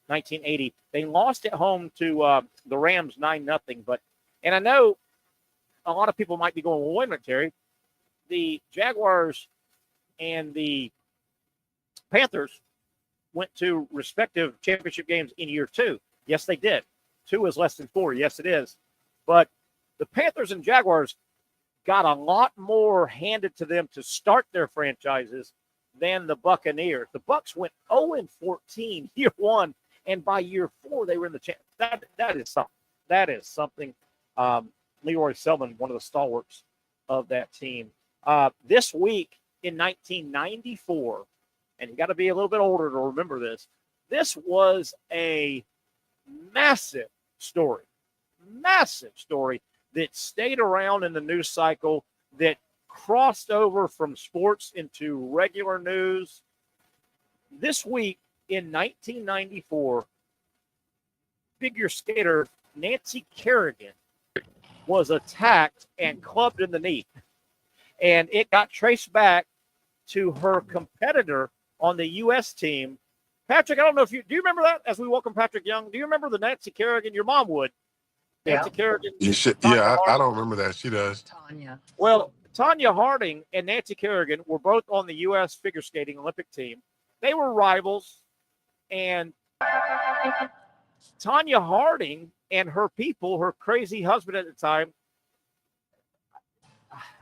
1980. They lost at home to the Rams 9-0. And I know a lot of people might be going, well, wait a minute, Terry. The Jaguars and the Panthers went to respective championship games in year two. Yes, they did. 2 is less than 4. Yes, it is. But the Panthers and Jaguars got a lot more handed to them to start their franchises than the Buccaneers. The Bucs went 0-14 year one, and by year 4 they were in the champ. That is something. That is something. Leroy Selman, one of the stalwarts of that team. This week in 1994, and you got to be a little bit older to remember this. This was a massive story that stayed around in the news cycle, that crossed over from sports into regular news. This week in 1994, figure skater Nancy Kerrigan was attacked and clubbed in the knee. And it got traced back to her competitor on the U.S. team. Patrick, I don't know if do you remember that as we welcome Patrick Young? Do you remember the Nancy Kerrigan? Your mom would. Yeah. Nancy Kerrigan. You should, yeah, I don't remember that. She does. Tanya. Well, Tanya Harding and Nancy Kerrigan were both on the U.S. figure skating Olympic team. They were rivals, and Tanya Harding and her people, her crazy husband at the time,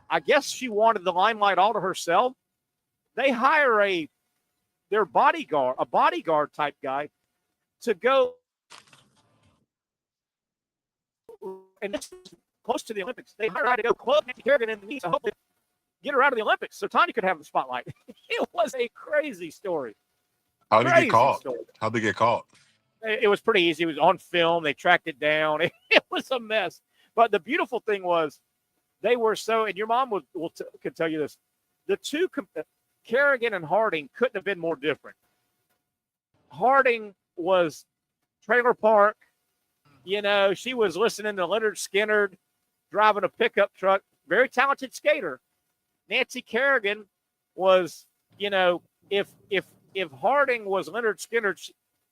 I guess she wanted the limelight all to herself. They hire their bodyguard, a bodyguard type guy, to go, and this is close to the Olympics. They hired a guy to go club Nancy Kerrigan in the knee to hopefully get her out of the Olympics so Tanya could have the spotlight. It was a crazy story. How did he get Crazy caught? story. How'd they get caught? It was pretty easy. It was on film. They tracked it down. It was a mess. But the beautiful thing was they were so, and your mom could tell you this, the two, Kerrigan and Harding couldn't have been more different. Harding was trailer park. You know, she was listening to Leonard Skinner, driving a pickup truck. Very talented skater. Nancy Kerrigan was, you know, if Harding was Leonard Skinner,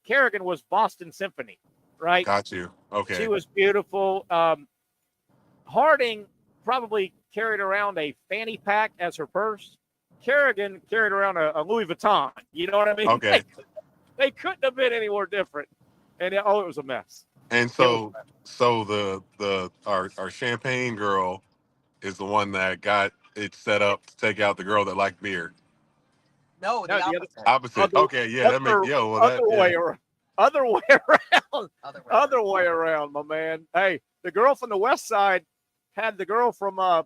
Kerrigan was Boston Symphony, right? Got you. Okay. She was beautiful. Harding probably carried around a fanny pack as her purse. Kerrigan carried around a Louis Vuitton. You know what I mean? Okay. They couldn't have been any more different. And it was a mess. And so our champagne girl is the one that got it set up to take out the girl that liked beer. No, the opposite. Opposite. Okay, yeah, that makes Other way around, my man. Hey, the girl from the West Side had the girl from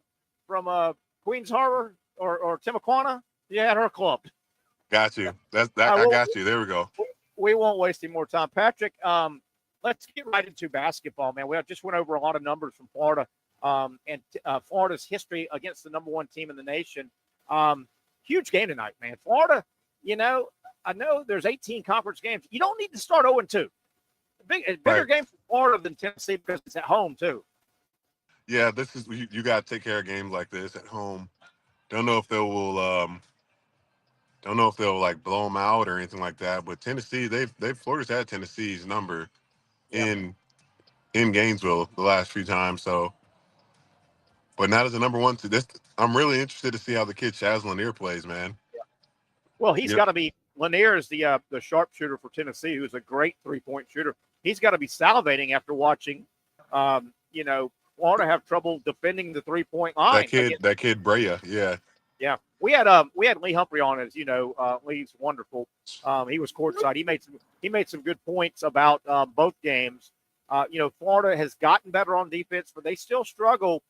Queens Harbor or Timaquana. You had her clubbed. Got you. I got you. There we go. We won't waste any more time, Patrick. Let's get right into basketball, man. We just went over a lot of numbers from Florida and Florida's history against the number one team in the nation. Huge game tonight, man. Florida, you know, I know there's 18 conference games. You don't need to start 0-2. Bigger game for Florida than Tennessee because it's at home, too. Yeah, this is you got to take care of games like this at home. Don't know if they'll like blow them out or anything like that. But Tennessee, Florida's had Tennessee's number in Gainesville the last few times. So, but now as the number one, I'm really interested to see how the kid Chaz Lanier plays, man. Yeah. Well, he's got to be. Lanier is the sharpshooter for Tennessee, who's a great 3-point shooter. He's got to be salivating after watching, Florida have trouble defending the 3-point line. That kid Brea, yeah. Yeah, we had Lee Humphrey on, as you know. Lee's wonderful. He was courtside. He made some good points about both games. Florida has gotten better on defense, but they still struggle.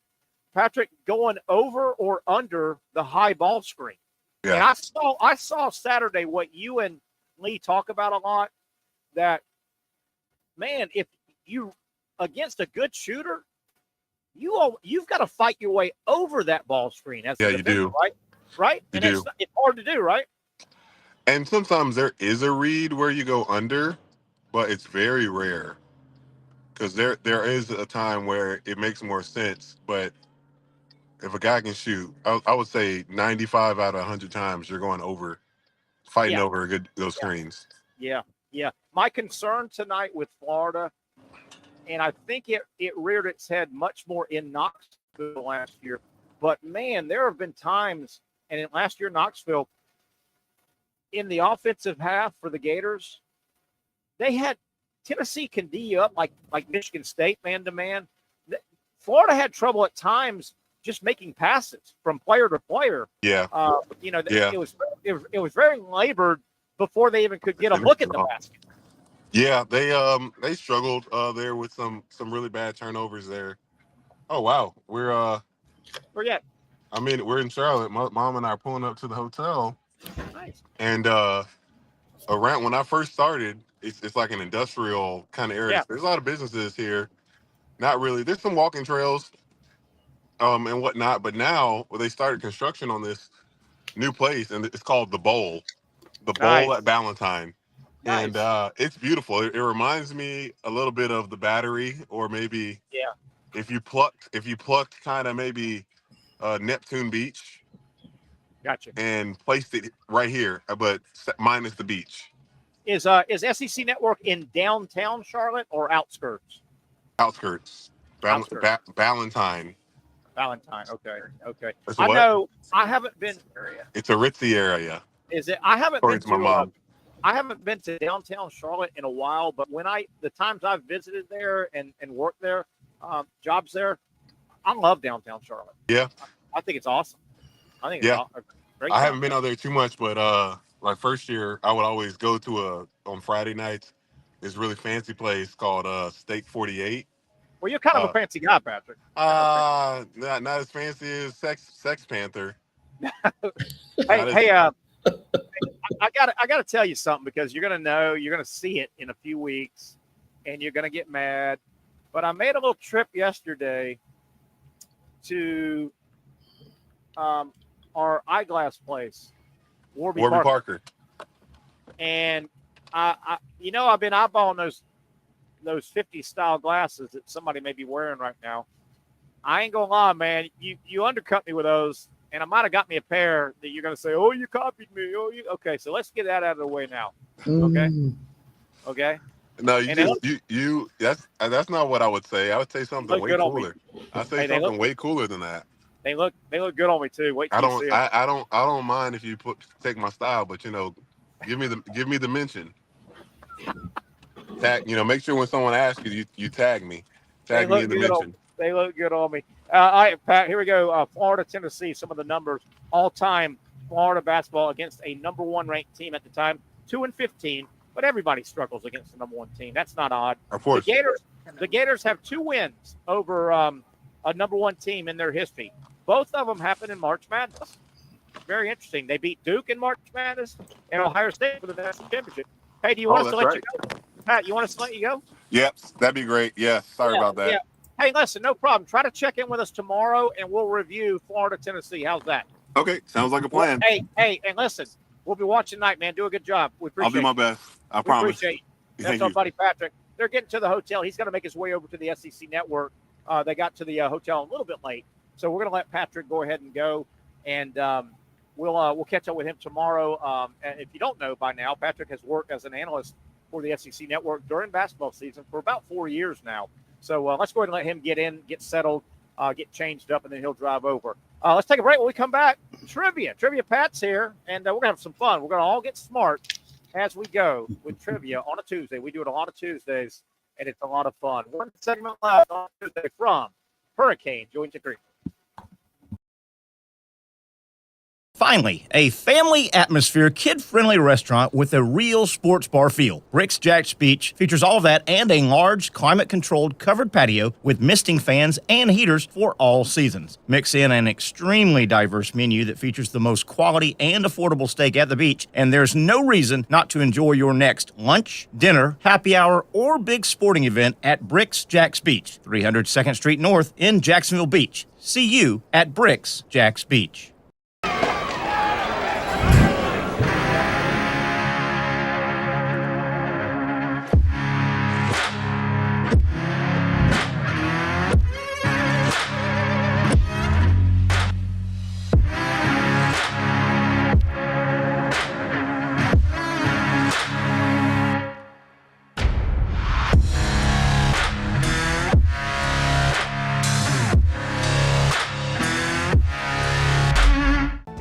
Patrick, going over or under the high ball screen. Yeah. And I saw Saturday what you and Lee talk about a lot. That, man, if you against a good shooter, you've got to fight your way over that ball screen as a defender, do. Right? You and do. It's hard to do, right? And sometimes there is a read where you go under, but it's very rare. Because there is a time where it makes more sense. But if a guy can shoot, I would say 95 out of 100 times you're going over, fighting over those screens. Yeah. My concern tonight with Florida, and I think it reared its head much more in Knoxville last year. But, man, there have been times, and in last year Knoxville, in the offensive half for the Gators, they had Tennessee can D you up like Michigan State man-to-man. Florida had trouble at times just making passes from player to player. Yeah. It was very labored before they even could get a look at the basket. Yeah, they struggled there with some really bad turnovers there. Oh wow, we're in Charlotte. Mom and I are pulling up to the hotel. Nice. And around when I first started, it's like an industrial kind of area. Yeah. There's a lot of businesses here. Not really. There's some walking trails, and whatnot. But now they started construction on this new place, and it's called the Bowl. The Bowl at Ballantyne. Nice. And it's beautiful. It reminds me a little bit of the Battery, or maybe if you plucked kind of maybe Neptune Beach. Gotcha. And placed it right here, but minus the beach. Is SEC Network in downtown Charlotte or outskirts? Outskirts. Ballantyne. Ballantyne. Okay. It's know. I haven't been. It's a ritzy area. Is it? I haven't been to my mom. I haven't been to downtown Charlotte in a while, but the times I've visited there and worked there, jobs there, I love downtown Charlotte. Yeah. I think it's awesome. I think it's a great. I haven't been out there too much, but like first year, I would always go to on Friday nights this really fancy place called Steak 48. Well, you're kind of a fancy guy, Patrick. Not as fancy as Sex Panther. Hey, I got to tell you something, because you're going to see it in a few weeks, and you're going to get mad. But I made a little trip yesterday to our eyeglass place, Warby Parker. And I've been eyeballing those 50 style glasses that somebody may be wearing right now. I ain't gonna lie, man. You undercut me with those, and I might have got me a pair that you're gonna say, "Oh, you copied me." Okay. So let's get that out of the way now. Okay. No, that's not what I would say. I would say something way cooler. I'd say something way cooler than that. They look good on me too. Wait till you see them. I don't mind if you take my style, but give me the mention. Tag, make sure when someone asks you tag me. Tag me in the mention. They look good on me. All right, Pat, here we go. Florida, Tennessee, some of the numbers. All-time Florida basketball against a number 1 ranked team at the time, 2-15. But everybody struggles against the number 1 team. That's not odd. Of course. The Gators have 2 wins over a number 1 team in their history. Both of them happened in March Madness. Very interesting. They beat Duke in March Madness and Ohio State for the national championship. Hey, do you want us to let you go? Pat, you want us to let you go? Yep, that'd be great. Yeah, sorry about that. Yeah. Hey, listen, no problem. Try to check in with us tomorrow, and we'll review Florida, Tennessee. How's that? Okay, sounds like a plan. Hey, and listen, we'll be watching tonight, man. Do a good job. We appreciate I'll do my best. I promise. Appreciate you. That's our buddy Patrick. They're getting to the hotel. He's going to make his way over to the SEC Network. They got to the hotel a little bit late, so we're going to let Patrick go ahead and go, and we'll catch up with him tomorrow. And if you don't know by now, Patrick has worked as an analyst for the SEC Network during basketball season for about 4 years now. So let's go ahead and let him get in, get settled, get changed up, and then he'll drive over. Let's take a break. When we come back, Trivia Pat's here, and we're going to have some fun. We're going to all get smart as we go with trivia on a Tuesday. We do it a lot of Tuesdays, and it's a lot of fun. One segment left on Tuesday from Hurricane Joint Degree. Finally, a family atmosphere, kid-friendly restaurant with a real sports bar feel. Rick's Jack's Beach features all of that and a large, climate-controlled covered patio with misting fans and heaters for all seasons. Mix in an extremely diverse menu that features the most quality and affordable steak at the beach, and there's no reason not to enjoy your next lunch, dinner, happy hour, or big sporting event at Rick's Jack's Beach, 300 2nd Street North in Jacksonville Beach. See you at Rick's Jack's Beach.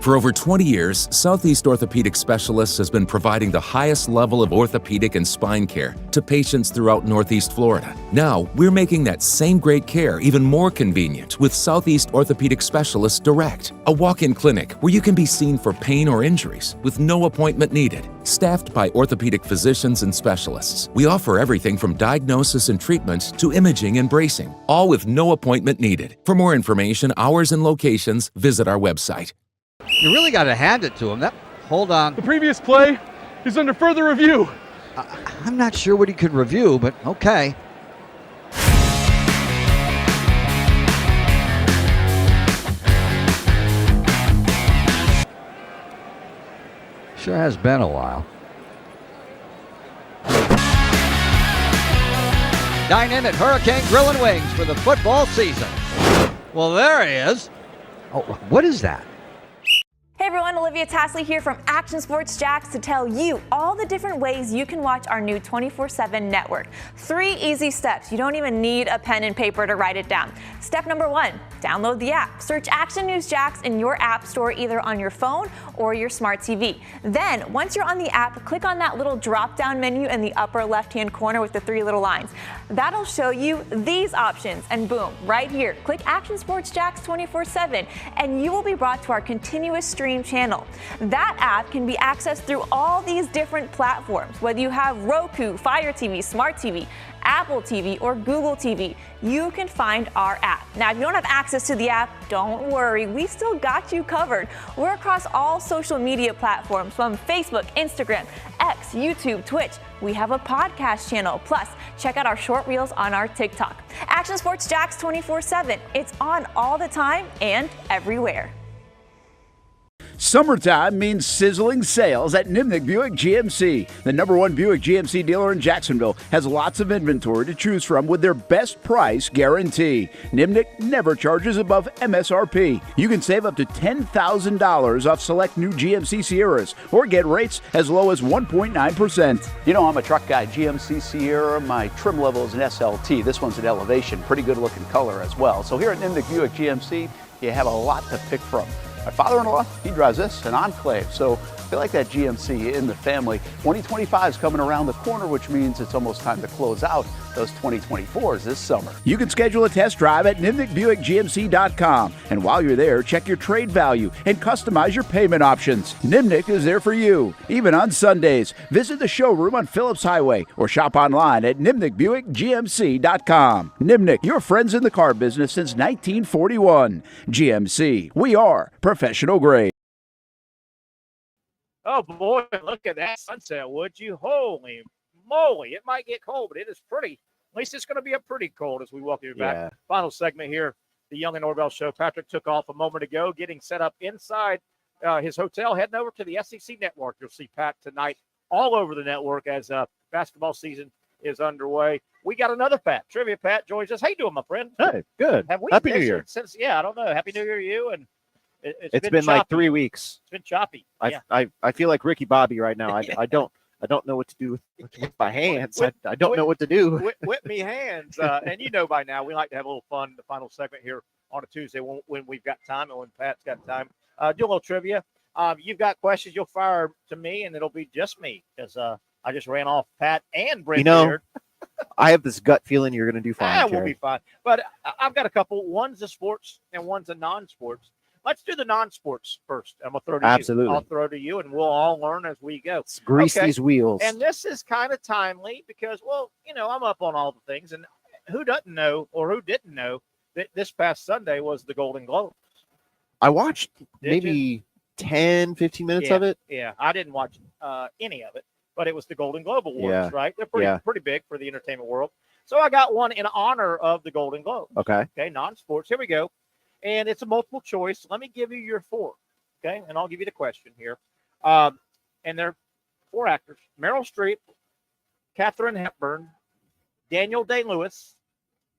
For over 20 years, Southeast Orthopedic Specialists has been providing the highest level of orthopedic and spine care to patients throughout Northeast Florida. Now, we're making that same great care even more convenient with Southeast Orthopedic Specialists Direct, a walk-in clinic where you can be seen for pain or injuries with no appointment needed. Staffed by orthopedic physicians and specialists, we offer everything from diagnosis and treatment to imaging and bracing, all with no appointment needed. For more information, hours, and locations, visit our website. You really got to hand it to him. Hold on. The previous play is under further review. I'm not sure what he could review, but okay. Sure has been a while. Dine in at Hurricane Grill and Wings for the football season. Well, there he is. Oh, what is that? Hey everyone, Olivia Tasley here from Action Sports Jacks to tell you all the different ways you can watch our new 24/7 network. 3 easy steps. You don't even need a pen and paper to write it down. Step number 1, download the app. Search Action News Jacks in your app store either on your phone or your smart TV. Then, once you're on the app, click on that little drop-down menu in the upper left-hand corner with the 3 little lines. That'll show you these options, and boom, right here, click Action Sports Jacks 24/7, and you will be brought to our continuous stream channel channel. That app can be accessed through all these different platforms, whether you have Roku, Fire TV, Smart TV, Apple TV, or Google TV. You can find our app. Now, if you don't have access to the app, don't worry, we still got you covered. We're across all social media platforms from Facebook, Instagram, X, YouTube, Twitch. We have a podcast channel. Plus, check out our short reels on our TikTok. Action Sports Jacks 24/7. It's on all the time and everywhere. Summertime means sizzling sales at Nimnick Buick GMC. The #1 Buick GMC dealer in Jacksonville has lots of inventory to choose from with their best price guarantee. Nimnick never charges above MSRP. You can save up to $10,000 off select new GMC Sierras or get rates as low as 1.9%. You know, I'm a truck guy. GMC Sierra, my trim level is an SLT. This one's an Elevation. Pretty good looking color as well. So here at Nimnick Buick GMC, you have a lot to pick from. My father-in-law, he drives this, an Enclave, so I feel like that GMC in the family. 2025 is coming around the corner, which means it's almost time to close out those 2024s this summer. You can schedule a test drive at NimnickBuickGMC.com, and while you're there, check your trade value and customize your payment options. Nimnick is there for you, even on Sundays. Visit the showroom on Phillips Highway or shop online at NimnickBuickGMC.com. Nimnick, your friends in the car business since 1941. GMC, we are professional grade. Oh, boy, look at that sunset, would you? Holy moly. It might get cold, but it is pretty. At least it's going to be a pretty cold as we welcome you back. Yeah. Final segment here, the Young and Norvelle Show. Patrick took off a moment ago, getting set up inside his hotel, heading over to the SEC Network. You'll see Pat tonight all over the network as basketball season is underway. We got another Pat. Trivia Pat joins us. How you doing, my friend? Hey, good. Have we Happy New Year. Since, I don't know. Happy New Year to you. And It's been like 3 weeks. It's been choppy. I feel like Ricky Bobby right now. I don't know what to do with my hands. I don't know what to do. Whip me hands. And you know by now we like to have a little fun. The final segment here on a Tuesday when we've got time and when Pat's got time. Do a little trivia. You've got questions you'll fire to me, and it'll be just me because I just ran off Pat and Brent Beard. I have this gut feeling you're going to do fine. We'll be fine. But I've got a couple. One's a sports and one's a non-sports. Let's do the non-sports first. I'm going to throw to Absolutely. you. I'll throw to you, and we'll all learn as we go. Let's grease these wheels. And this is kind of timely because, well, I'm up on all the things. And who doesn't know or who didn't know that this past Sunday was the Golden Globes? I watched maybe 10, 15 minutes of it. Yeah, I didn't watch any of it, but it was the Golden Globe Awards, right? They're pretty big for the entertainment world. So I got one in honor of the Golden Globe. Okay, non-sports. Here we go. And it's a multiple choice. Let me give you your four, okay? And I'll give you the question here. And they're four actors: Meryl Streep, Katharine Hepburn, Daniel Day-Lewis,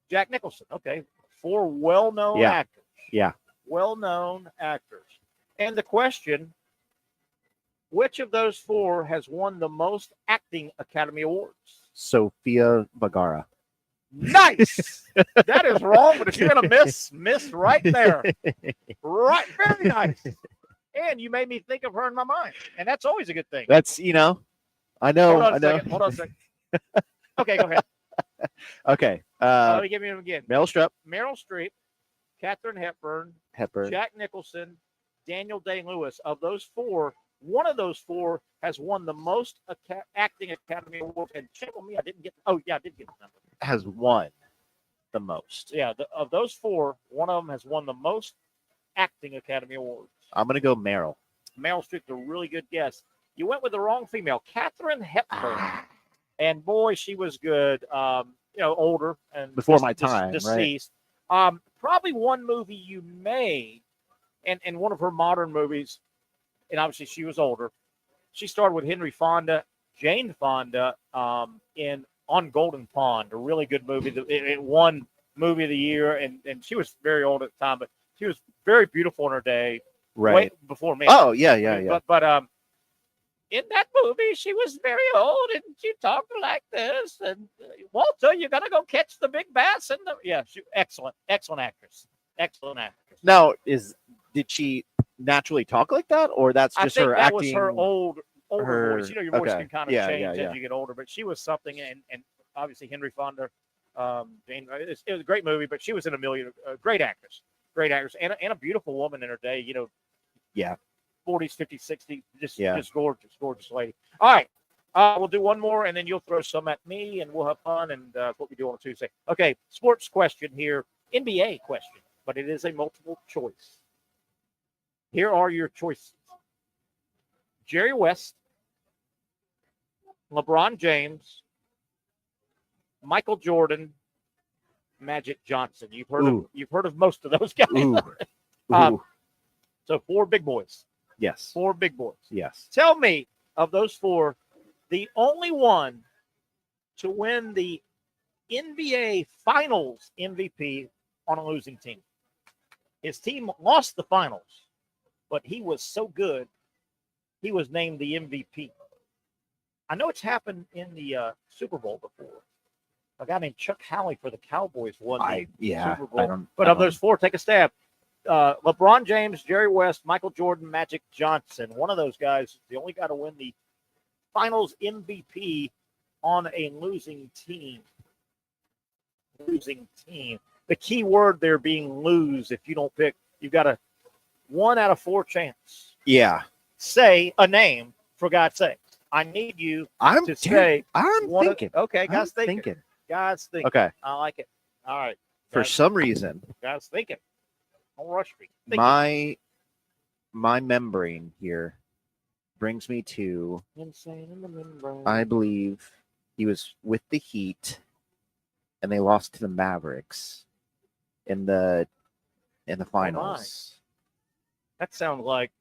Jack Nicholson. Okay, four well-known actors. Yeah. Well-known actors. And the question, which of those four has won the most acting Academy Awards? Sofia Vergara. Nice. That is wrong, but if you're going to miss right there. Right. Very nice. And you made me think of her in my mind. And that's always a good thing. That's, I know. Hold on a second. Okay, go ahead. Okay. Let me give you them again. Meryl Streep, Katharine Hepburn, Jack Nicholson, Daniel Day-Lewis. Of those four, one of those four has won the most acting Academy Awards. And check on me, I did get the number. Has won the most. Yeah, of those four, one of them has won the most acting Academy Awards. I'm going to go Meryl. Meryl Streep's a really good guess. You went with the wrong female, Katharine Hepburn. And boy, she was good. Older and before my time, deceased. Right? Probably one movie you made, and one of her modern movies, and obviously she was older. She starred with Henry Fonda, Jane Fonda, in On Golden Pond, a really good movie. It won Movie of the Year, and she was very old at the time, but she was very beautiful in her day, right? Way before me. Oh, yeah. But in that movie, she was very old, and she talked like this. And Walter, you got to go catch the big bass. Excellent actress. Now, did she naturally talk like that, or that's just her acting? I think that was her older voice. Your voice can kind of change as you get older, but she was something. And obviously Henry Fonda, Jane. It was a great movie, but she was in a million. Great actress, and a beautiful woman in her day. Yeah. 40s, 50s, 60s. Yeah. Just gorgeous lady. All right. We'll do one more, and then you'll throw some at me, and we'll have fun, and what we do on a Tuesday. Okay, sports question here, NBA question, but it is a multiple choice. Here are your choices. Jerry West, LeBron James, Michael Jordan, Magic Johnson. You've heard of most of those guys. Ooh. So 4 big boys. Yes. 4 big boys. Yes. Tell me, of those 4, the only one to win the NBA Finals MVP on a losing team. His team lost the finals, but he was so good, he was named the MVP. I know it's happened in the Super Bowl before. A guy named Chuck Howley for the Cowboys won the Super Bowl. But of those 4, take a stab. LeBron James, Jerry West, Michael Jordan, Magic Johnson. One of those guys is the only guy to win the Finals MVP on a losing team. Losing team. The key word there being lose. If you don't pick, you've got a 1 out of 4 chance. Yeah. Say a name, for God's sake. I need you to say. I'm thinking. Okay, guys, I'm thinking. Guys, thinking. Okay. I like it. All right. For some reason, guys, thinking. Don't rush me. My membrane here brings me to. Insane in the membrane. I believe he was with the Heat, and they lost to the Mavericks in the finals. That sounds like.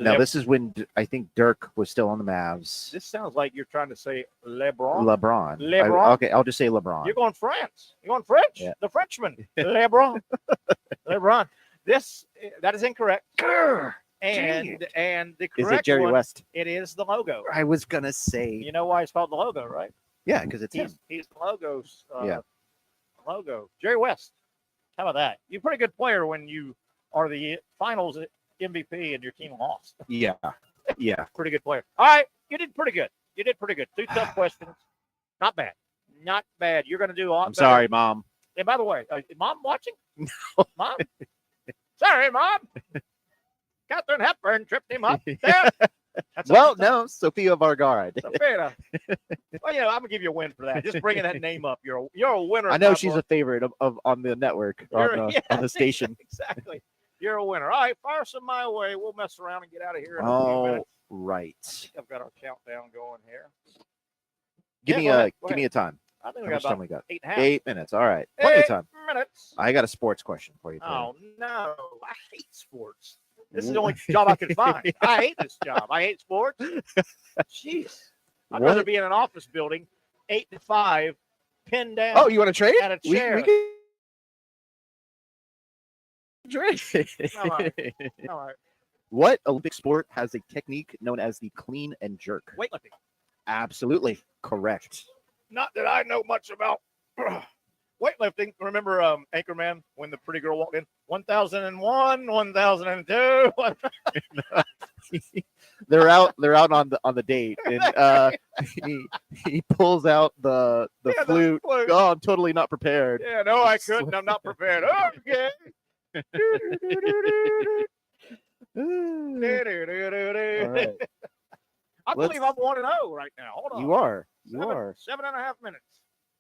No, this is when I think Dirk was still on the Mavs. This sounds like you're trying to say LeBron. LeBron. Okay, I'll just say LeBron. You're going France. You're going French. Yeah. The Frenchman. LeBron. LeBron. That is incorrect. And the correct is it Jerry one, West? It is the logo. I was gonna say. You know why it's called the logo, right? Yeah, because it's him. He's the logo's. Yeah. Logo. Jerry West. How about that? You're a pretty good player when you are the Finals MVP and your team lost. Yeah. Yeah. Pretty good player. All right. You did pretty good. 2 tough questions. Not bad. Not bad. You're going to do a lot I'm better. sorry, Mom. And by the way, is Mom watching? No. Mom? Sorry, Mom. Catherine Hepburn tripped him up. There. No, Sophia Vergara. Sophia. Well, I'm gonna give you a win for that. Just bringing that name up, you're a winner. I know she's a favorite of on the network on the station. Exactly. You're a winner. All right, fire some my way. We'll mess around and get out of here in a few Oh, minutes. right. I've got our countdown going here. Give me a time. I think How we much got time we got? 8.5. 8 minutes. All right. Plenty of time. 8 minutes. I got a sports question for you. Oh, no. I hate sports. This is the only job I could find. I hate this job. I hate sports. Jeez. I'd rather be in an office building, 8 to 5, pinned down. Oh, you want to trade? At a chair. We can trade. All right. What Olympic sport has a technique known as the clean and jerk? Weightlifting. Absolutely correct. Not that I know much about weightlifting. Remember Anchorman when the pretty girl walked in? 1001, 1002. They're out on the date, and he pulls out the flute. Oh, I'm totally not prepared. Yeah, no, I couldn't. I'm not prepared. Okay. All right. I believe I'm 1-0 right now. Hold on. You are. 7.5 minutes.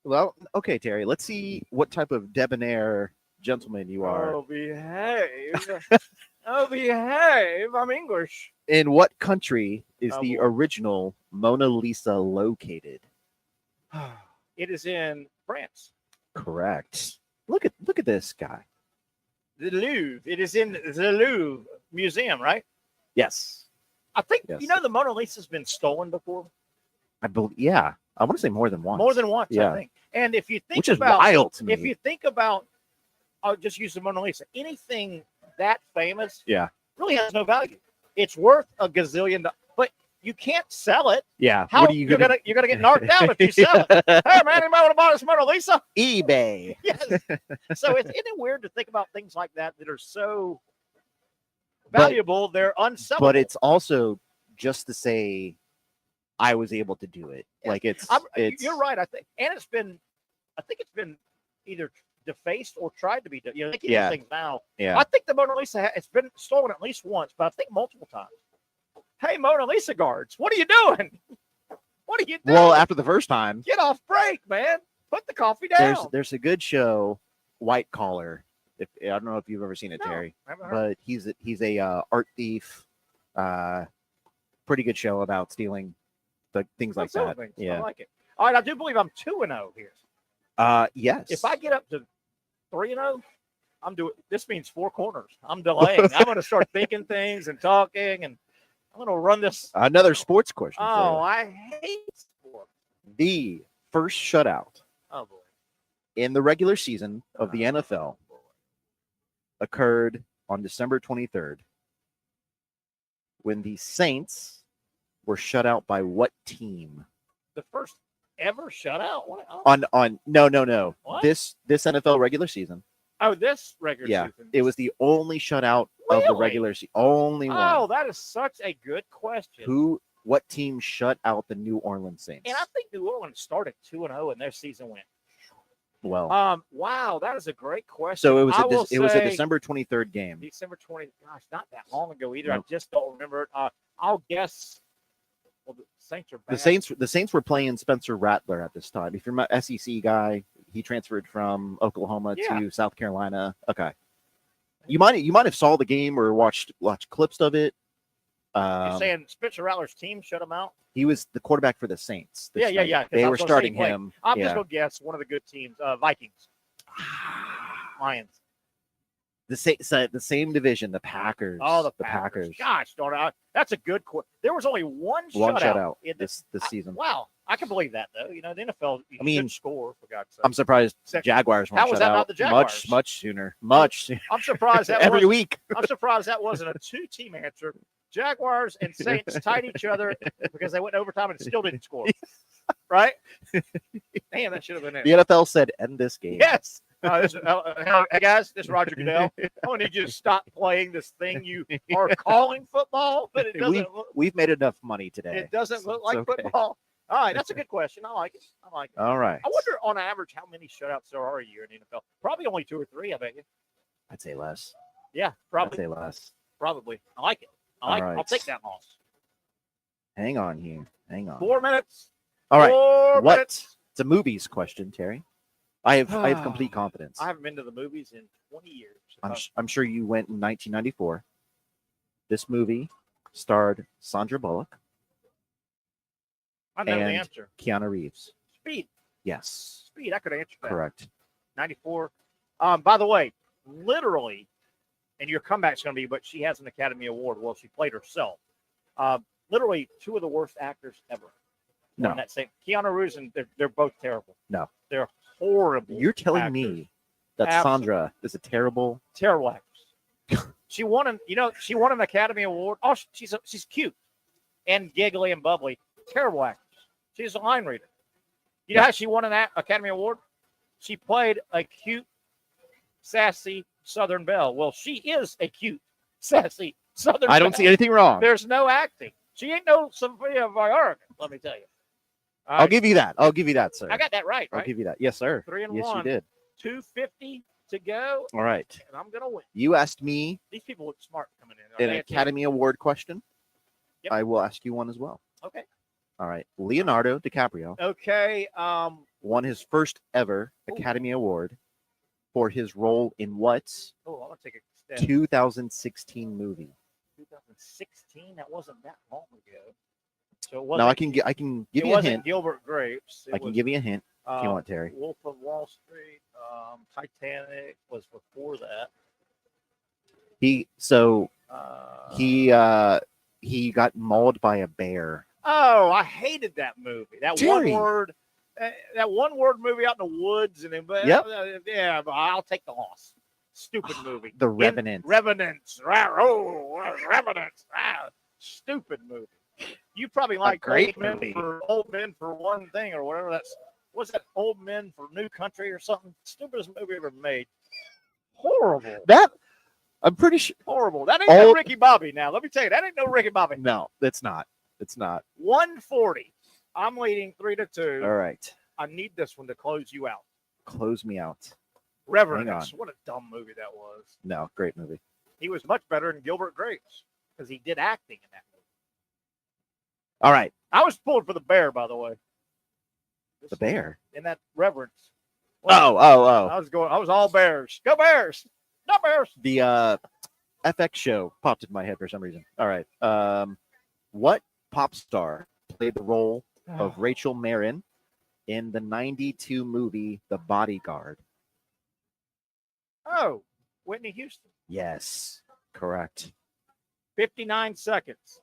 Well, okay, Terry. Let's see what type of debonair gentleman you are. Oh, behave. Oh, behave. I'm English. In what country is the boy. original Mona Lisa located? It is in France. Correct. Look at this guy. The Louvre. It is in the Louvre Museum, right? Yes. I think, Yes. the Mona Lisa's been stolen before. I believe. Yeah. I want to say more than once. More than once, Yeah. I think. And if you think Which is about, wild to me. if you think about, I'll just use the Mona Lisa. Anything that famous, Yeah. really has no value. It's worth a gazillion dollars, but you can't sell it. Yeah. How What are you you're gonna? gonna get knocked out if you sell it? Hey man, anybody want to buy this Mona Lisa? eBay. Yes. So isn't it weird to think about things like that are so But- valuable? They're unsellable. But it's also just to say, I was able to do it. Yeah. Like it's. You're right. I think it's been either defaced or tried to be. They keep Yeah. these things now. Yeah. I think the Mona Lisa it's been stolen at least once, but I think multiple times. Hey, Mona Lisa guards, what are you doing? What are you doing? Well, after the first time, Get off break, man. Put the coffee down. there's a good show, White Collar. I don't know if you've ever seen it, No, Terry, I haven't heard. but he's a art thief. Pretty good show about stealing things like that. Things. Yeah. I like it. All right, I do believe I'm 2-0 here. Yes. If I get up to 3-0, I'm doing. This means 4 corners. I'm delaying. I'm going to start thinking things and talking, and I'm going to run this. Another sports question. Oh, for I hate sports. you. The first shutout Oh boy. in the regular season of the NFL occurred on December 23rd when the Saints were shut out by what team? The first ever shutout. What? Oh, On no. What? This NFL regular season. This regular Yeah, season. it was the only shutout of the Really? regular season. Only one. Oh, that is such a good question. What team shut out the New Orleans Saints? And I think New Orleans started 2-0, and their season went. Well, Wow, that is a great question. so it was I will a say December 23rd game. December 20. Gosh, not that long ago either. Nope. I just don't remember it. I'll guess. Well, the Saints are bad. The Saints were playing Spencer Rattler at this time. If you're an SEC guy, he transferred from Oklahoma to South Carolina. Okay, you might have saw the game or watched clips of it. You're saying Spencer Rattler's team shut him out? He was the quarterback for the Saints. this Yeah. night. 'cause They I were was gonna say starting he played. him. I'm yeah. just gonna guess one of the good teams. Vikings, Lions. The same division, the Packers. Oh, the Packers. Gosh, darn it. That's a good question. There was only one shutout in this season. Wow, I can believe that though. You know, the NFL. You should score for God's sake. I'm surprised Jaguars weren't How was shut that not out the Jaguars? much sooner. Much sooner. I'm surprised that every wasn't- week. I'm surprised that wasn't a 2-team answer. Jaguars and Saints tied each other because they went overtime and still didn't score. Right? Damn, that should have been it. The NFL said end this game. Yes. Hey guys, this is Roger Goodell. I need you to stop playing this thing you are calling football, but it doesn't. We've made enough money today. It doesn't look It's like okay. football. All right, that's a good question. I like it. All right. I wonder, on average, how many shutouts there are a year in the NFL? Probably only 2 or 3. I bet you. I'd say less. Yeah, probably. I'd say less. Probably. I like it. All right. I'll take that loss. Hang on here. Hang on. 4 minutes. All right. 4 What? minutes. It's a movies question, Terry. I have complete confidence. I haven't been to the movies in 20 years. I'm sure you went in 1994. This movie starred Sandra Bullock I know the and answer. Keanu Reeves. Speed. Yes. Speed. I could answer that. Correct. 94. By the way, literally, and your comeback's going to be, but she has an Academy Award. Well, she played herself. Literally, 2 of the worst actors ever. No. On that same Keanu Reeves, and they're both terrible. No. They're horrible. You're telling actors. me that Absolutely. Sandra is a terrible actress. She won an Academy Award. Oh, she's cute and giggly and bubbly. Terrible actress. She's a line reader. You know how she won an Academy Award? She played a cute, sassy Southern belle. Well, she is a cute, sassy Southern. I don't see anything wrong. There's no acting. She ain't no Sophia Vergara. Let me tell you. All I'll right. give you that. I'll give you that, sir. I got that right. I'll give you that. Yes, sir. 3 and yes, 1. you did. 250 to go. All right. And I'm gonna win. You asked me These people look smart coming in. an Academy Award question. Yep. I will ask you one as well. Okay. All right. Leonardo DiCaprio Okay. won his first ever Academy Award for his role in what Oh, I'm gonna take a step. 2016 movie? 2016. That wasn't that long ago. So it wasn't. Now I can give it you a wasn't hint. Gilbert Grapes. It I can was, give you a hint if you want, Terry. Wolf of Wall Street. Titanic was before that. He got mauled by a bear. Oh, I hated that movie. That Terry. one word movie out in the woods, and then Yep. Yeah, but I'll take the loss. Stupid movie. The Revenant. Revenants. Revenants. Stupid movie. You probably like great old men for one thing or whatever. What's that? Old Men for New Country or something? Stupidest movie ever made. Horrible. I'm pretty sure. Horrible. That ain't no Ricky Bobby. Now let me tell you, that ain't no Ricky Bobby. No, it's not. It's not. 140. I'm leading 3-2. All right. I need this one to close you out. Close me out. Reverence. What a dumb movie that was. No, great movie. He was much better than Gilbert Grapes because he did acting in that movie. All right. I was pulling for the bear, by the way. The bear? In that reverence. Oh. I was all Bears. Go Bears. Not Bears. The FX show popped into my head for some reason. All right. What pop star played the role of Rachel Marin in the 92 movie The Bodyguard? Oh, Whitney Houston. Yes, correct. 59 seconds.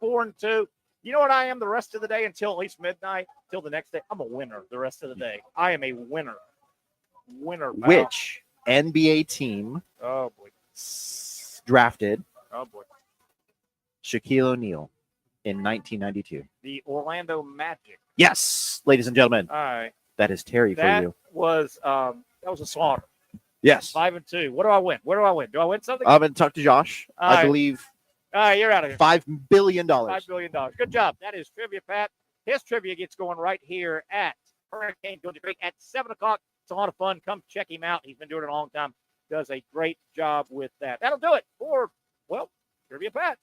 4-2. You know what I am the rest of the day until at least midnight, till the next day? I'm a winner the rest of the day. I am a winner. Winner. Pal. Which NBA team drafted Shaquille O'Neal in 1992? The Orlando Magic. Yes, ladies and gentlemen. All right. That is Terry for you. That was a slaughter. Yes. 5-2. What do I win? Where do I win? Do I win something? I'm going to talk to Josh. I believe. All right, you're out of here. $5 billion. $5 billion. Good job. That is Trivia Pat. His trivia gets going right here at Hurricane Georgia Creek at 7 o'clock. It's a lot of fun. Come check him out. He's been doing it a long time. Does a great job with that. That'll do it for, Trivia Pat.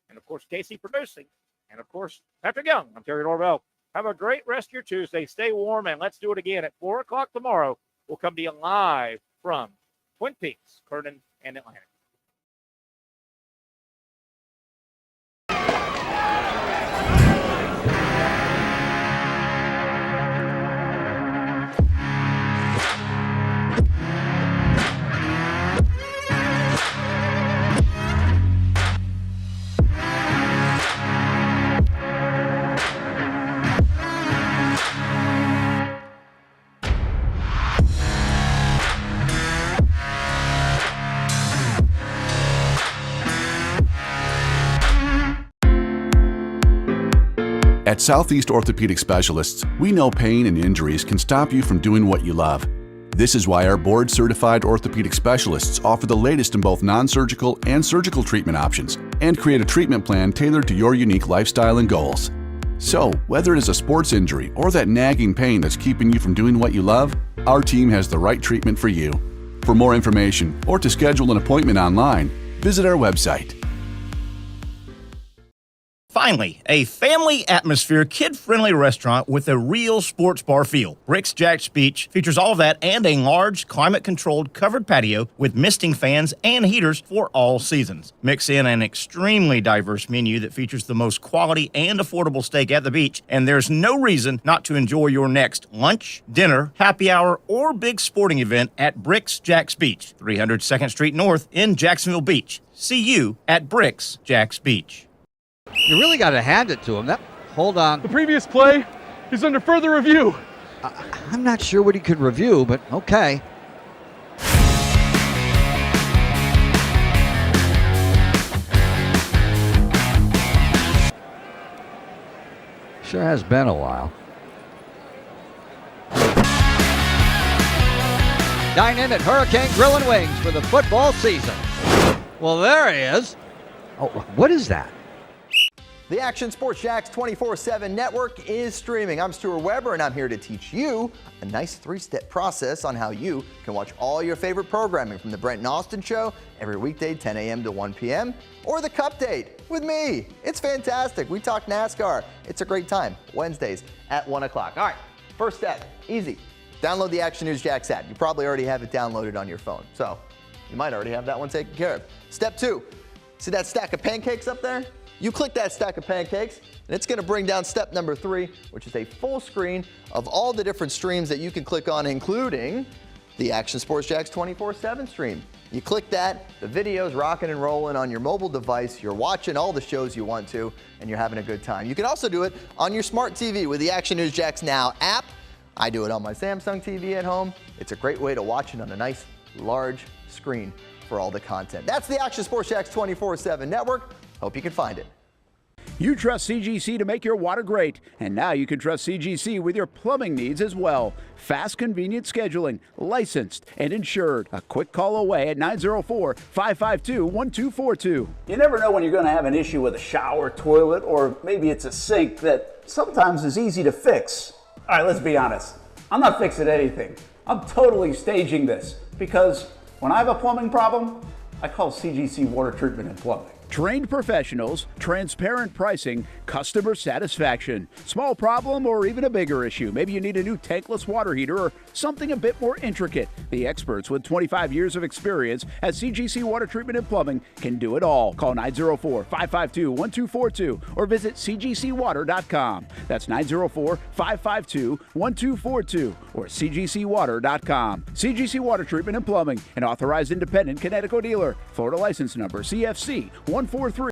And, of course, Casey producing. And, of course, Patrick Young. I'm Terry Norvelle. Have a great rest of your Tuesday. Stay warm, and let's do it again at 4 o'clock tomorrow. We'll come to you live from Twin Peaks, Kernan, and Atlantic. At Southeast Orthopedic Specialists, we know pain and injuries can stop you from doing what you love. This is why our board-certified orthopedic specialists offer the latest in both non-surgical and surgical treatment options and create a treatment plan tailored to your unique lifestyle and goals. So, whether it is a sports injury or that nagging pain that's keeping you from doing what you love, our team has the right treatment for you. For more information or to schedule an appointment online, visit our website. Finally, a family atmosphere, kid-friendly restaurant with a real sports bar feel. Rick's Jack's Beach features all of that and a large, climate-controlled covered patio with misting fans and heaters for all seasons. Mix in an extremely diverse menu that features the most quality and affordable steak at the beach, and there's no reason not to enjoy your next lunch, dinner, happy hour, or big sporting event at Rick's Jack's Beach, 300 2nd Street North in Jacksonville Beach. See you at Rick's Jack's Beach. You really got to hand it to him. Hold on. The previous play is under further review. I'm not sure what he could review, but okay. Sure has been a while. Dine in at Hurricane Grill and Wings for the football season. Well, there he is. Oh, what is that? The Action Sports Jacks 24/7 network is streaming. I'm Stuart Weber, and I'm here to teach you a nice three-step process on how you can watch all your favorite programming from the Brent and Austin Show every weekday 10 a.m. to 1 p.m. or the Cup Date with me. It's fantastic. We talk NASCAR. It's a great time. Wednesdays at 1 o'clock. All right, first step, easy. Download the Action News Jacks app. You probably already have it downloaded on your phone, so you might already have that one taken care of. Step 2, see that stack of pancakes up there? You click that stack of pancakes, and it's going to bring down step number 3, which is a full screen of all the different streams that you can click on, including the Action Sports Jacks 24/7 stream. You click that, the video's rocking and rolling on your mobile device, you're watching all the shows you want to, and you're having a good time. You can also do it on your smart TV with the Action News Jacks Now app. I do it on my Samsung TV at home. It's a great way to watch it on a nice, large screen for all the content. That's the Action Sports Jacks 24/7 network. Hope you can find it. You trust CGC to make your water great, and now you can trust CGC with your plumbing needs as well. Fast, convenient scheduling, licensed and insured. A quick call away at 904-552-1242. You never know when you're going to have an issue with a shower, toilet, or maybe it's a sink that sometimes is easy to fix. All right, let's be honest. I'm not fixing anything. I'm totally staging this because when I have a plumbing problem, I call CGC Water Treatment and Plumbing. Trained professionals, transparent pricing, customer satisfaction. Small problem or even a bigger issue. Maybe you need a new tankless water heater or something a bit more intricate. The experts with 25 years of experience at CGC Water Treatment and Plumbing can do it all. Call 904-552-1242 or visit cgcwater.com. That's 904-552-1242 or cgcwater.com. CGC Water Treatment and Plumbing, an authorized independent Connecticut dealer. Florida license number CFC 143.